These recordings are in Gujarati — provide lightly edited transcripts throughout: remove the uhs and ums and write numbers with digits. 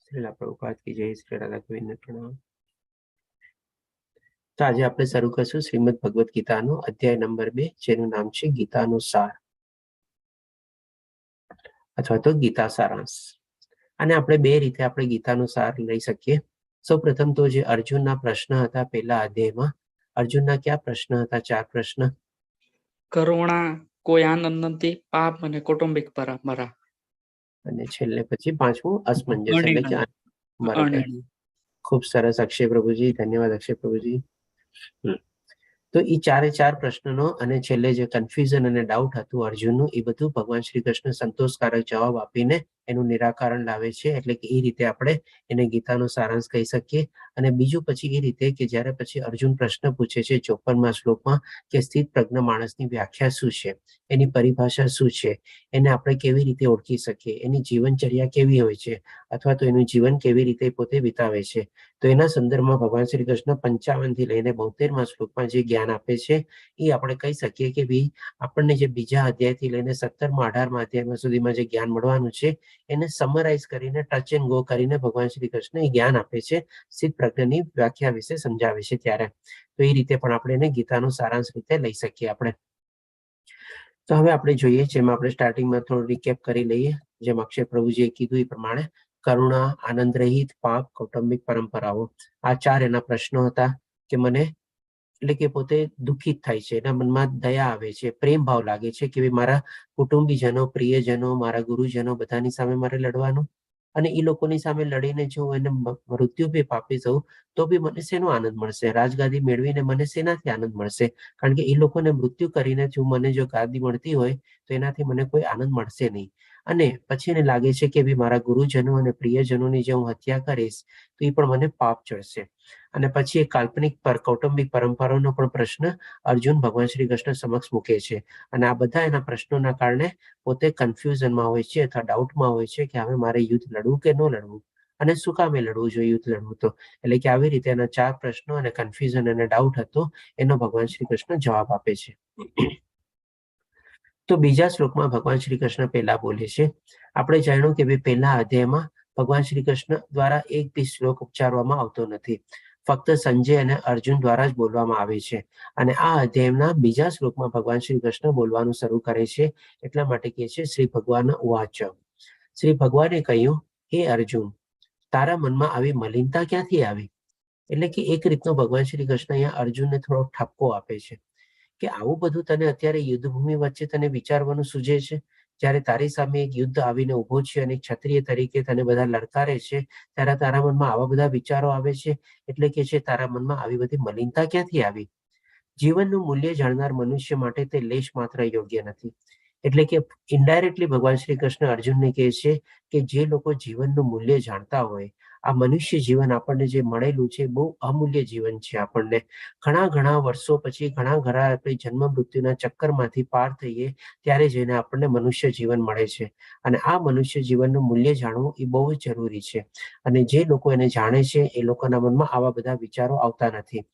શ્રીલા પ્રભુપાદ કી જય, શ્રી રાધા ગોવિંદ પ્રણામ। તો આજે આપણે શરૂ કરશું શ્રીમદ ભગવદ ગીતાનો અધ્યાય નંબર 2, જેનું નામ છે ગીતાનો સાર અથવા તો ગીતા સારાંશ। અને આપણે બે રીતે આપણે ગીતાનો સાર લઈ શકીએ। સૌપ્રથમ તો જે અર્જુનના પ્રશ્ન હતા પહેલા અધ્યાયમાં, અર્જુનના કયા પ્રશ્ન હતા? 4 પ્રશ્ન। કરુણા, કોઈ આનંદ નથી, પાપ અને કૌટુંબિક પરંપરા। અને છેલ્લે પછી 5મું અસમંજસ, એટલે કે બરાબર। અનિર્ણય। ખૂબ સરસ અક્ષય પ્રભુજી, ધન્યવાદ અક્ષય પ્રભુજી। તો એ 4 પ્રશ્નનો અને છેલ્લે જે કન્ફ્યુઝન અને ડાઉટ હતું અર્જુનનું, એ બધું ભગવાન શ્રી કૃષ્ણ સંતોષકારક જવાબ આપીને એનું નિરાકરણ લાવે છે। એટલે કે એ રીતે આપણે એને ગીતાનો સારાંશ કહી શકીએ। અને બીજું પછી એ રીતે કે જ્યારે પછી અર્જુન પ્રશ્ન પૂછે છે 54મા શ્લોકમાં કે સ્થિત પ્રજ્ઞ માણસની વ્યાખ્યા શું છે, એની પરિભાષા શું છે, એને આપણે કેવી રીતે ઓળખી શકીએ, એની જીવનચર્યા કેવી હોય છે, અથવા તો એનું જીવન કેવી રીતે પોતે વિતાવે છે। તો એના સંદર્ભમાં ભગવાન શ્રી કૃષ્ણ 55 થી લઈને 72મા શ્લોકમાં જે જ્ઞાન આપે છે એ આપણે કહી શકીએ કે ભાઈ આપણને જે બીજા અધ્યાયથી લઈને 17મા 18મા અધ્યાય સુધીમાં જે જ્ઞાન મળવાનું છે એને સમરાઇઝ કરીને, ટચ એન્ડ ગો કરીને ભગવાન શ્રી કૃષ્ણ એ જ્ઞાન આપે છે, સ્થિત પ્રજ્ઞની વ્યાખ્યા વિશે સમજાવે છે ત્યારે। તો એ રીતે પણ આપણે એને ગીતાનો સારાંશ રીતે લઈ શકીએ આપણે। તો હવે આપણે જોઈએ, જેમ આપણે સ્ટાર્ટિંગમાં થોડું રિકેપ કરી લઈએ, જેમ અક્ષય પ્રભુજીએ કીધું એ પ્રમાણે કરુણા, આનંદ રહિત, પાપ, કૌટુંબિક પરંપરાઓ, આ 4 એના પ્રશ્નો હતા કે મને એટલે કે પોતે દુઃખિત થાય છે, એના મનમાં દયા આવે છે, પ્રેમ ભાવ લાગે છે કે મારા કુટુંબીજનો, પ્રિયજનો, મારા ગુરુજનો બધાની સામે મારે લડવાનું, અને એ લોકોની સામે લડીને જો એને મૃત્યુ બી પાપી જવું તો બી મને શેનો આનંદ મળશે? રાજગાદી મેળવીને મને શેનાથી આનંદ મળશે? કારણ કે એ લોકોને મૃત્યુ કરીને જો મને જો ગાદી મળતી હોય તો એનાથી મને કોઈ આનંદ મળશે નહીં। અને પછી એને લાગે છે કે ભાઈ મારા ગુરુજનો અને પ્રિયજનોની જે હું હત્યા કરીશ તો એ પણ મને પાપ ચડશે। અને પછી એ કાલ્પનિક પર કૌટુંબિક પરંપરાનો પણ પ્રશ્ન અર્જુન ભગવાન શ્રી કૃષ્ણ સમક્ષ મૂકે છે। અને આ બધા એના પ્રશ્નોના કારણે પોતે કન્ફ્યુઝનમાં હોય છે અથવા ડાઉટમાં હોય છે કે હવે મારે યુદ્ધ લડવું કે ન લડવું, અને શું કામે લડવું જોઈએ યુદ્ધ લડવું તો? એટલે કે આવી રીતે એના 4 પ્રશ્નો અને કન્ફ્યુઝન અને ડાઉટ હતો એનો ભગવાન શ્રી કૃષ્ણ જવાબ આપે છે। તો બીજા શ્લોકમાં ભગવાન શ્રી કૃષ્ણ પહેલા બોલે છે, આપણે જાણ્યું કે ભાઈ પહેલા અધ્યાયમાં ભગવાન શ્રી કૃષ્ણ દ્વારા એક બી શ્લોક ઉચ્ચારવામાં આવતો નથી, ફક્ત સંજય અને અર્જુન દ્વારા જ બોલવામાં આવે છે। અને આ અધ્યાયના બીજા શ્લોકમાં ભગવાન શ્રી કૃષ્ણ બોલવાનું શરૂ કરે છે, એટલા માટે કહે છે શ્રી ભગવાન ઉવાચ, શ્રી ભગવાને કહ્યું, હે અર્જુન, તારા મનમાં આવી મલિનતા ક્યાંથી આવી? એટલે કે એક રીતનો ભગવાન શ્રી કૃષ્ણ અહીંયા અર્જુનને થોડો ઠપકો આપે છે કે આવું બધું તને અત્યારે યુદ્ધભૂમિ વચ્ચે તને વિચારવાનું સૂઝે છે, જ્યારે તારી સામે એક યુદ્ધ આવીને ઉભો છે અને ક્ષત્રિય તરીકે તને બધા લડકારે છે, ત્યારે તારા મનમાં આવા બધા વિચારો આવે છે? એટલે કે છે તારા મનમાં આવી બધી મલિનતા ક્યાંથી આવી? જીવનનું મૂલ્ય જાણનાર મનુષ્ય માટે તે લેશ માત્ર યોગ્ય નથી। એટલે કે ઇનડાયરેક્ટલી ભગવાન શ્રી કૃષ્ણ અર્જુનને કહે છે કે જે લોકો જીવનનું મૂલ્ય જાણતા હોય, આ મનુષ્ય જીવન આપણને જે મળેલું છે બહુ અમૂલ્ય જીવન છે। આપણને ઘણા વર્ષો પછી ઘણા આપણે જન્મ મૃત્યુના ચક્કરમાંથી પાર થઈએ ત્યારે જઈને આપણને મનુષ્ય જીવન મળે છે, અને આ મનુષ્ય જીવનનું મૂલ્ય જાણવું એ બહુ જ જરૂરી છે। અને જે લોકો એને જાણે છે એ લોકોના મનમાં આવા બધા વિચારો આવતા નથી।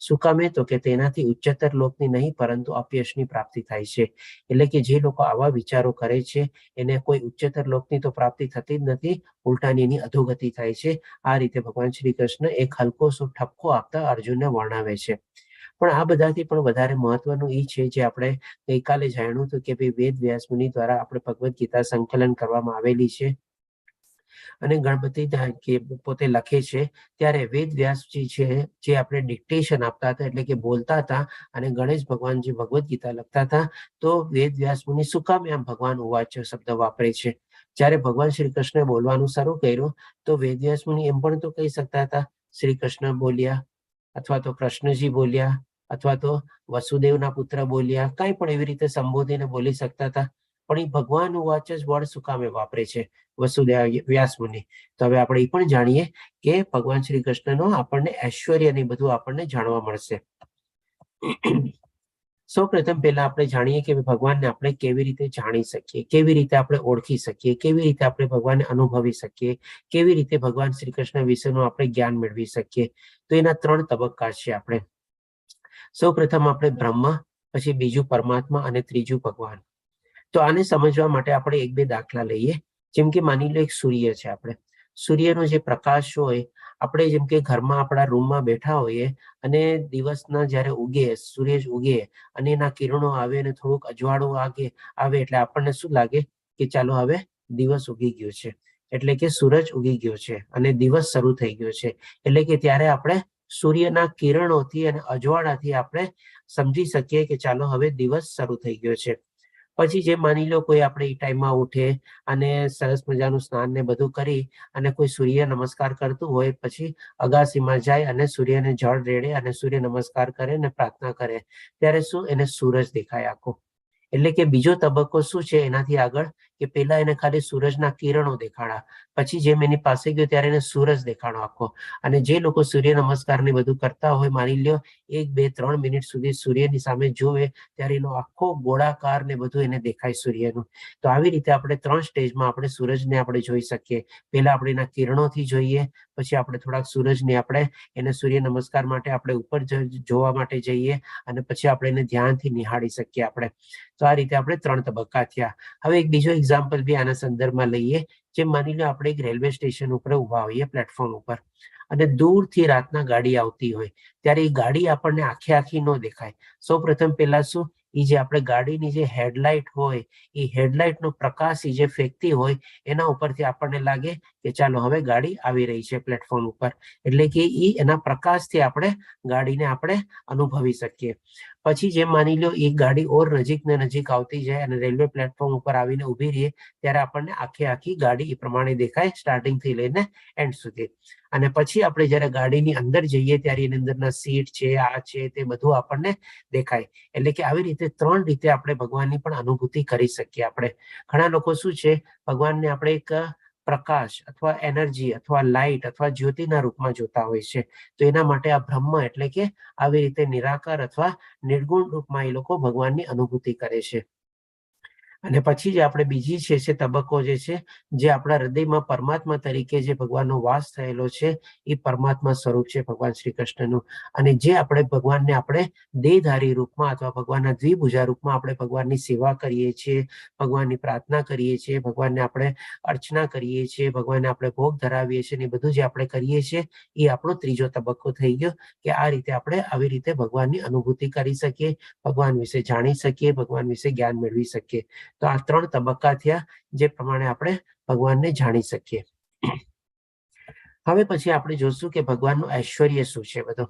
શું કામે? તો કે તેનાથી ઉચ્ચતર લોકની નહીં પરંતુ અપયશની પ્રાપ્તિ થાય છે। એટલે કે જે લોકો આવા વિચારો કરે છે એને કોઈ ઉચ્ચતર લોકની તો પ્રાપ્તિ થતી જ નથી, ઉલટાની એની અધોગતિ થાય છે। આ રીતે ભગવાન શ્રી કૃષ્ણ એક હલકો સો ઠપકો આપતા અર્જુનને વર્ણવે છે। પણ આ બધાથી પણ વધારે મહત્વનું એ છે જે આપણે ગઈકાલે જાણ્યું હતું કે ભાઈ વેદ વ્યાસ મુનિ દ્વારા આપણે ભગવદ ગીતા સંકલન કરવામાં આવેલી છે, અને ગણપતિ કે પોતે લખે છે ત્યારે વેદ વ્યાસજી છે જે આપણે ડિક્ટેશન આપતા હતા એટલે કે બોલતા હતા અને ગણેશ ભગવાન જે ભગવદ્ ગીતા લખતા હતા તો વેદ વ્યાસ મુનિ શું કામ આમ ભગવાન ઉવાચ શબ્દ વાપરે છે? જ્યારે ભગવાન શ્રી કૃષ્ણ બોલવાનું શરૂ કર્યું તો વેદ વ્યાસ મુનિ એમ પણ તો કહી શકતા હતા શ્રી કૃષ્ણ બોલ્યા અથવા તો કૃષ્ણજી બોલ્યા અથવા તો વસુદેવના પુત્ર બોલ્યા, કઈ પણ એવી રીતે સંબોધીને બોલી શકતા હતા. પણ એ ભગવાન ઉવાચ જ વર્ડ શું કામે વાપરે છે વસુદેવ વ્યાસ મુનિ? તો હવે આપણે એ પણ જાણીએ કે ભગવાન શ્રી કૃષ્ણનો આપણને ઐશ્વર્ય ને બધું આપણને જાણવા મળશે. સૌ પ્રથમ પહેલા આપણે જાણીએ કે ભગવાનને આપણે કેવી રીતે જાણી શકીએ, કેવી રીતે આપણે ઓળખી શકીએ, કેવી રીતે આપણે ભગવાનને અનુભવી શકીએ, કેવી રીતે ભગવાન શ્રી કૃષ્ણ વિશેનું આપણે જ્ઞાન મેળવી શકીએ. તો એના 3 તબક્કા છે. આપણે સૌ પ્રથમ આપણે બ્રહ્મ, પછી બીજું પરમાત્મા અને ત્રીજું ભગવાન. તો આને સમજવા માટે આપણે 1-2 દાખલા લઈએ. જેમ કે માની લો એક સૂર્ય છે. આપણે સૂર્યનો જે પ્રકાશ હોય, આપણે જેમ કે ઘરમાં આપણા રૂમમાં બેઠા હોઈએ અને દિવસના જ્યારે ઉગે, સૂર્ય ઉગે અને એના કિરણો આવે અને થોડુંક અજવાળું આવે એટલે આપણને શું લાગે કે ચાલો હવે દિવસ ઉગી ગયો છે, એટલે કે સૂરજ ઉગી ગયો છે અને દિવસ શરૂ થઈ ગયો છે. એટલે કે ત્યારે આપણે સૂર્યના કિરણોથી અને અજવાળાથી આપણે સમજી શકીએ કે ચાલો હવે દિવસ શરૂ થઈ ગયો છે. પછી જે માની લો કોઈ આપણે એ ટાઈમમાં ઉઠે અને સરસ મજાનું સ્નાન ને બધું કરી અને કોઈ સૂર્ય નમસ્કાર કરતું હોય, પછી અગાસીમાં જાય અને સૂર્યને જળ રેડે અને સૂર્ય નમસ્કાર કરે અને પ્રાર્થના કરે, ત્યારે શું એને સૂરજ દેખાય આખો. એટલે કે બીજો તબક્કો શું છે એનાથી આગળ કે પેલા એને ખાલી સૂરજના કિરણો દેખાડા, પછી જેમ એની પાસે ગયો ત્યારે એને સૂરજ દેખાડો આખો. અને જે લોકો સૂર્ય નમસ્કાર ને બધું કરતા હોય, માની લ્યો 1, 2, 3 મિનિટ સુધી સૂર્યની સામે જોવે ત્યારે એનો આખો ગોળાકાર ને બધું એને દેખાય સૂર્યનું. તો આવી રીતે આપણે 3 સ્ટેજમાં આપણે સૂરજને આપણે જોઈ શકીએ. પહેલા આપણે એના કિરણોથી જોઈએ, પછી આપણે થોડાક સૂરજને આપણે એને સૂર્ય નમસ્કાર માટે આપણે ઉપર જોવા માટે જઈએ અને પછી આપણે એને ધ્યાનથી નિહાળી શકીએ આપણે. તો આ રીતે આપણે 3 તબક્કા થયા. હવે એક બીજો એક્ઝામ્પલ બી આના સંદર્ભમાં લઈએ. જેમ માની લો આપણે એક રેલવે સ્ટેશન ઉપર ઉભા હોઈએ, પ્લેટફોર્મ ઉપર, અને દૂરથી રાતના ગાડી આવતી હોય ત્યારે એ ગાડી આપણને આખી ન દેખાય. સૌ પ્રથમ પહેલા શું, એ જે આપણે ગાડીની જે હેડલાઇટ હોય એ હેડલાઇટનો પ્રકાશ જે ફેંકતી હોય એના ઉપરથી આપણને લાગે કે ચાલો હવે ગાડી આવી રહી છે પ્લેટફોર્મ ઉપર. એટલે કે એના પ્રકાશથી આપણે ગાડીને આપણે અનુભવી શકીએ. પછી જેમ માની લો એ ગાડી ઓર નજીક ને નજીક આવતી જાય અને રેલવે પ્લેટફોર્મ ઉપર આવીને ઉભી રહીએ ત્યારે આપણને આખી ગાડી એ પ્રમાણે દેખાય, સ્ટાર્ટિંગ થી લઈને એન્ડ સુધી. અને પછી આપણે જયારે ગાડીની અંદર જઈએ ત્યારે એની અંદરના સીટ છે, આ છે, તે બધું આપણને દેખાય. એટલે કે આવી રીતે 3 રીતે આપણે ભગવાનની પણ અનુભૂતિ કરી શકીએ. આપણે ઘણા લોકો શું છે, ભગવાનને આપણે એક પ્રકાશ અથવા એનર્જી અથવા લાઇટ અથવા જ્યોતિના રૂપમાં જોતા હોય છે. તો એના માટે આ બ્રહ્મ એટલે કે આવી રીતે નિરાકાર અથવા નિર્ગુણ રૂપમાં એ લોકો ભગવાનની અનુભૂતિ કરે છે. અને પછી જે આપણે બીજી છે તબક્કો જે છે, જે આપણા હૃદયમાં પરમાત્મા તરીકે જે ભગવાનનો વાસ થયેલો છે એ પરમાત્મા સ્વરૂપ છે ભગવાન શ્રી કૃષ્ણનું. અને જે આપણે ભગવાનને આપણે દેહધારી રૂપમાં અથવા ભગવાનના દ્વિભુજા રૂપમાં આપણે ભગવાનની સેવા કરીએ છીએ, ભગવાનની પ્રાર્થના કરીએ છીએ, ભગવાનને આપણે અર્ચના કરીએ છીએ, ભગવાનને આપણે ભોગ ધરાવીએ છીએ, ને બધું જે આપણે કરીએ છીએ એ આપણો ત્રીજો તબક્કો થઈ ગયો કે આ રીતે આપણે આવી રીતે ભગવાનની અનુભૂતિ કરી શકીએ, ભગવાન વિશે જાણી શકીએ, ભગવાન વિશે જ્ઞાન મેળવી શકીએ. તો આ 3 તબક્કા થયા જે પ્રમાણે આપણે ભગવાનને જાણી શકીએ. હવે પછી આપણે જોશું કે ભગવાનનું ઐશ્વર્ય શું છે બધું.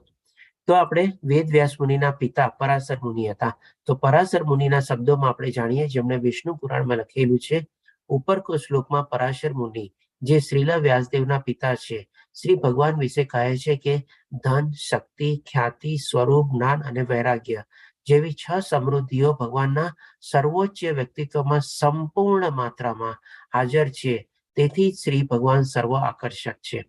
તો આપણે વેદ વ્યાસ મુનિના પિતા પરાશર મુનિ હતા. તો પરાશર મુનિના શબ્દોમાં આપણે જાણીએ, જેમણે વિષ્ણુ પુરાણમાં લખેલું છે, ઉપરકો શ્લોકમાં પરાશર મુનિ જે શ્રીલ વ્યાસદેવના પિતા છે, શ્રી ભગવાન વિશે કહે છે કે ધન, શક્તિ, ખ્યાતિ, સ્વરૂપ, જ્ઞાન અને વૈરાગ્ય જેવી 6 સમૃદ્ધિઓ ભગવાનના સર્વોચ્ચ વ્યક્તિત્વમાં સંપૂર્ણ માત્રામાં હાજર છે. તેથી શ્રી ભગવાન સર્વ આકર્ષક છે.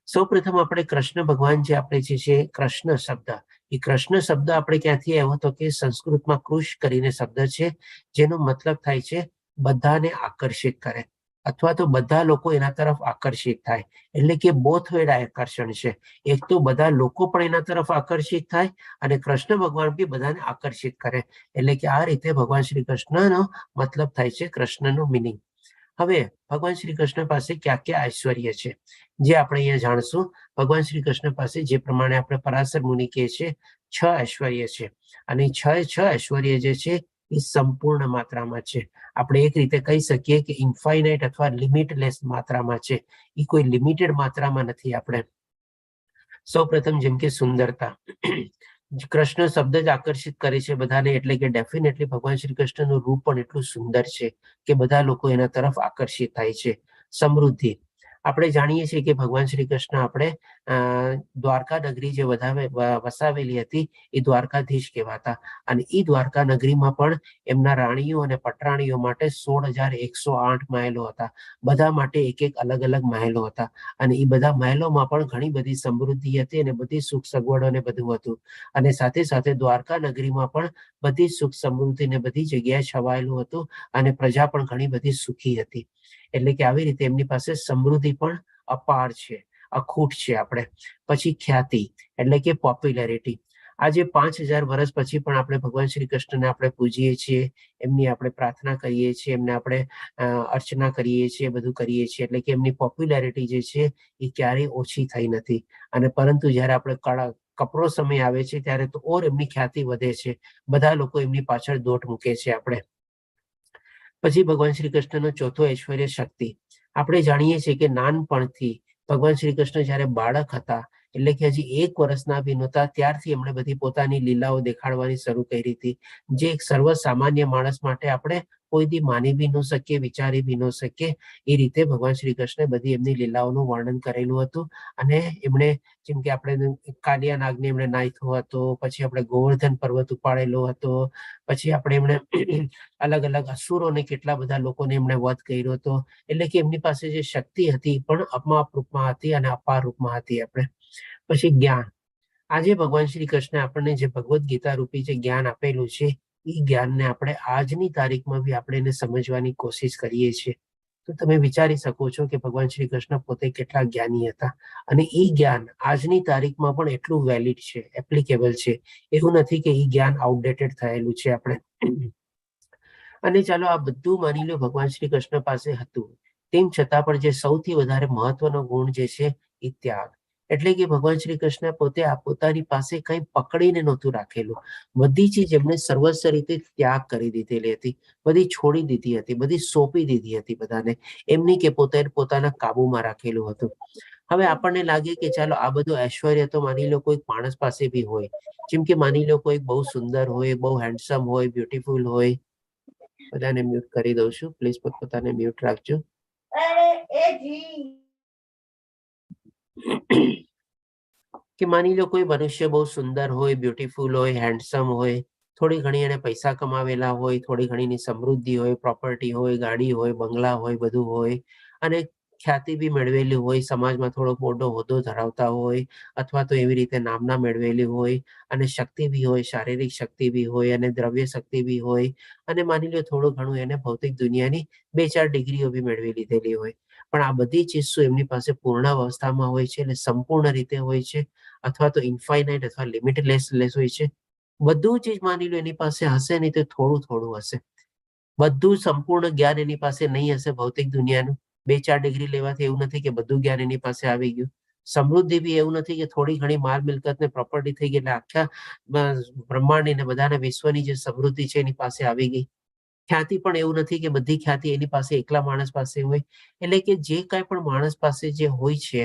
સૌ પ્રથમ આપણે કૃષ્ણ ભગવાન જે આપણે છે કૃષ્ણ શબ્દ, એ કૃષ્ણ શબ્દ આપણે ક્યાંથી આવ્યો તો કે સંસ્કૃતમાં કૃષ કરીને શબ્દ છે, જેનો મતલબ થાય છે બધાને આકર્ષિત કરે અથવા તો બધા લોકો એના તરફ આકર્ષિત થાય. એટલે કે બોથ વેડ આકર્ષણ છે. એક તો બધા લોકો પણ એના તરફ આકર્ષિત થાય અને કૃષ્ણ ભગવાન બી બધાને આકર્ષિત કરે. એટલે કે આ રીતે ભગવાન શ્રી કૃષ્ણનો મતલબ થાય છે કૃષ્ણનું મિનિંગ. હવે ભગવાન શ્રી કૃષ્ણ પાસે ક્યાં ઐશ્વર્ય છે જે આપણે અહીંયા જાણશું. ભગવાન શ્રી કૃષ્ણ પાસે જે પ્રમાણે આપણે પરાશર મુનિ કહે છે 6 ઐશ્વર્ય છે અને 6 ઐશ્વર્ય જે છે એ સંપૂર્ણ માત્રામાં છે. આપણે એક રીતે કહી શકીએ કે ઇન્ફાઇનાઇટ અથવા લિમિટલેસ માત્રામાં છે. એ કોઈ લિમિટેડ માત્રામાં નથી. આપણે સૌપ્રથમ જેમ કે સુંદરતા, કૃષ્ણ શબ્દ જ આકર્ષિત કરે છે બધાને, એટલે કે ડેફિનેટલી ભગવાન શ્રી કૃષ્ણનું રૂપ પણ એટલું સુંદર છે કે બધા લોકો એના તરફ આકર્ષિત થાય છે. સમૃદ્ધિ, આપણે જાણીએ છીએ કે ભગવાન શ્રી કૃષ્ણ આપણે દ્વારકા નગરી જે વસાવેલી હતી એ દ્વારકાધીશ કહેવાતા, અને એ દ્વારકા નગરીમાં પણ એમના રાણીઓ અને પટરાણીઓ માટે 16,108 મહેલો હતા. બધા માટે એક એક અલગ અલગ મહેલો હતા, અને એ બધા મહેલોમાં પણ ઘણી બધી સમૃદ્ધિ હતી અને બધી સુખ સગવડો ને બધું હતું. અને સાથે સાથે દ્વારકા નગરીમાં પણ બધી સુખ સમૃદ્ધિ ને બધી જગ્યાએ છવાયેલું હતું, અને પ્રજા પણ ઘણી બધી સુખી હતી. એટલે કે આવી રીતે એમની પાસે સમૃદ્ધિ પણ અપાર છે, અખૂટ છે. આપણે પછી ખ્યાતિ એટલે કે પોપ્યુલેરિટી. આજે 5,000 વર્ષ પછી પણ આપણે ભગવાન શ્રી કૃષ્ણને આપણે પૂજીએ છીએ, એમની આપણે પ્રાર્થના કરીએ છીએ, એમને આપણે અર્ચના કરીએ છીએ, બધું કરીએ છીએ. એટલે કે એમની પોપ્યુલેરિટી જે છે એ ક્યારેય ઓછી થઈ નથી. અને પરંતુ જયારે આપણે કપરો સમય આવે છે ત્યારે તો ઓર એમની ખ્યાતિ વધે છે. બધા લોકો એમની પાછળ દોટ મૂકે છે. આપણે પછી ભગવાન શ્રી કૃષ્ણનો ચોથો ઐશ્વર્ય શક્તિ. આપણે જાણીએ છીએ કે નાનપણથી ભગવાન શ્રી કૃષ્ણ જયારે બાળક હતા, એટલે કે હજી 1 વર્ષના બી નહોતા, ત્યારથી એમણે બધી પોતાની લીલાઓ દેખાડવાની શરૂ કરી હતી, જે એક સર્વ સામાન્ય માણસ માટે આપણે કોઈ દી માની બી ન શકીએ, વિચારી બી ન શકીએ. એ રીતે ભગવાન શ્રી કૃષ્ણે બધી એમની લીલાઓનું વર્ણન કરેલું હતું. અને એમણે જેમ કે આપણે કાલિયા નાગને એમણે નાખ્યો હતો, પછી આપણે ગોવર્ધન પર્વત ઉપાડેલો હતો, પછી આપણે એમણે અલગ અલગ અસુરોને કેટલા બધા લોકોને એમણે વધ કર્યો હતો. એટલે કે એમની પાસે જે શક્તિ હતી પણ અમાપ રૂપમાં હતી અને અપાર રૂપમાં હતી. આપણે પછી જ્ઞાન. આજે ભગવાન શ્રી કૃષ્ણ આપણને જે ભગવદ્ ગીતા રૂપી જે જ્ઞાન આપેલું છે, એ જ્ઞાનને આપણે આજની તારીખમાં બી આપણે એને સમજવાની કોશિશ કરીએ છીએ. તો તમે વિચારી શકો છો કે ભગવાન શ્રી કૃષ્ણ પોતે કેટલા જ્ઞાની હતા, અને એ જ્ઞાન આજની તારીખમાં પણ એટલું વેલિડ છે, એપ્લિકેબલ છે. એવું નથી કે એ જ્ઞાન આઉટડેટેડ થયેલું છે. આપણે અને ચાલો આ બધું માની લો ભગવાન શ્રી કૃષ્ણ પાસે હતું, તેમ છતાં પણ જે સૌથી વધારે મહત્વનો ગુણ જે છે એ ત્યાગ. એટલે કે ભગવાન શ્રી કૃષ્ણ પોતે પોતાની પાસે કંઈ પકડીને નહોતું રાખેલું. બધી ચીજ એમને સર્વસ્વ રીતે ત્યાગ કરી દીધેલી હતી, બધી છોડી દીધી હતી, બધી સોંપી દીધી હતી બધાને. એમની કે પોતાના કાબુમાં રાખેલું હતું. હવે આપણને લાગે કે ચાલો આ બધું ઐશ્વર્ય તો માની લો કોઈ માણસ પાસે બી હોય, જેમ કે માની લો કોઈ બહુ સુંદર હોય, બહુ હેન્ડસમ હોય, બ્યુટીફુલ હોય. બધાને મ્યુટ કરી દઉં છું, પ્લીઝ પોતાને મ્યુટ રાખજો. કે માની લો કોઈ મનુષ્ય બહુ સુંદર હોય, બ્યુટીફુલ હોય, હેન્ડસમ હોય, થોડી ઘણી એને પૈસા કમાવેલા હોય, થોડી ઘણીની સમૃદ્ધિ હોય, પ્રોપર્ટી હોય, ગાડી હોય, બંગલા હોય, બધું હોય, અને ખ્યાતિ બી મેળવેલી હોય, સમાજમાં થોડો મોટો હોદ્દો ધરાવતા હોય, અથવા તો એવી રીતે નામના મેળવેલી હોય, અને શક્તિ બી હોય, શારીરિક શક્તિ બી હોય, અને દ્રવ્ય શક્તિ બી હોય, અને માની લો થોડું ઘણું એને ભૌતિક દુનિયાની 2-4 ડિગ્રીઓ બી મેળવી લીધેલી હોય. પણ આ બધી ચીજ શું એમની પાસે પૂર્ણ અવસ્થામાં હોય છે, એટલે સંપૂર્ણ રીતે હોય છે, અથવા તો ઇન્ફાઇનાઇટ અથવા લિમિટલેસ હોય છે? બધું ચીજ માની લો એની પાસે હશે નહીં તો થોડું થોડું હશે. બધું સંપૂર્ણ જ્ઞાન એની પાસે નહીં હશે ભૌતિક દુનિયાનું. 2-4 ડિગ્રી લેવાથી એવું નથી કે બધું જ્ઞાન એની પાસે આવી ગયું. સમૃદ્ધિ બી એવું નથી કે થોડી ઘણી માલ મિલકત ને પ્રોપર્ટી થઈ ગઈ એટલે આખા બ્રહ્માંડની ને બધાના વિશ્વની જે સમૃદ્ધિ છે એની પાસે આવી ગઈ. ખ્યાતિ પણ એવું નથી કે બધી ખ્યાતિ એની પાસે એકલા માણસ પાસે હોય. એટલે કે જે કાંઈ પણ માણસ પાસે જે હોય છે,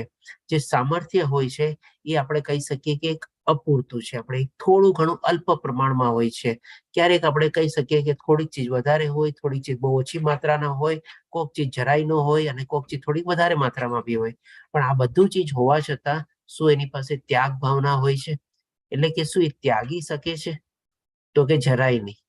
જે સામર્થ્ય હોય છે, એ આપણે કહી શકીએ કે એક અપૂરતું છે. આપણે થોડું ઘણું અલ્પ પ્રમાણમાં હોય છે. ક્યારેક આપણે કહી શકીએ કે થોડીક ચીજ વધારે હોય, થોડીક ચીજ બહુ ઓછી માત્રાના હોય, કોક ચીજ જરાય ન હોય, અને કોક ચીજ થોડીક વધારે માત્રામાં બી હોય. પણ આ બધું ચીજ હોવા છતાં શું એની પાસે ત્યાગ ભાવના હોય છે? એટલે કે શું એ ત્યાગી શકે છે? તો કે જરાય નહીં.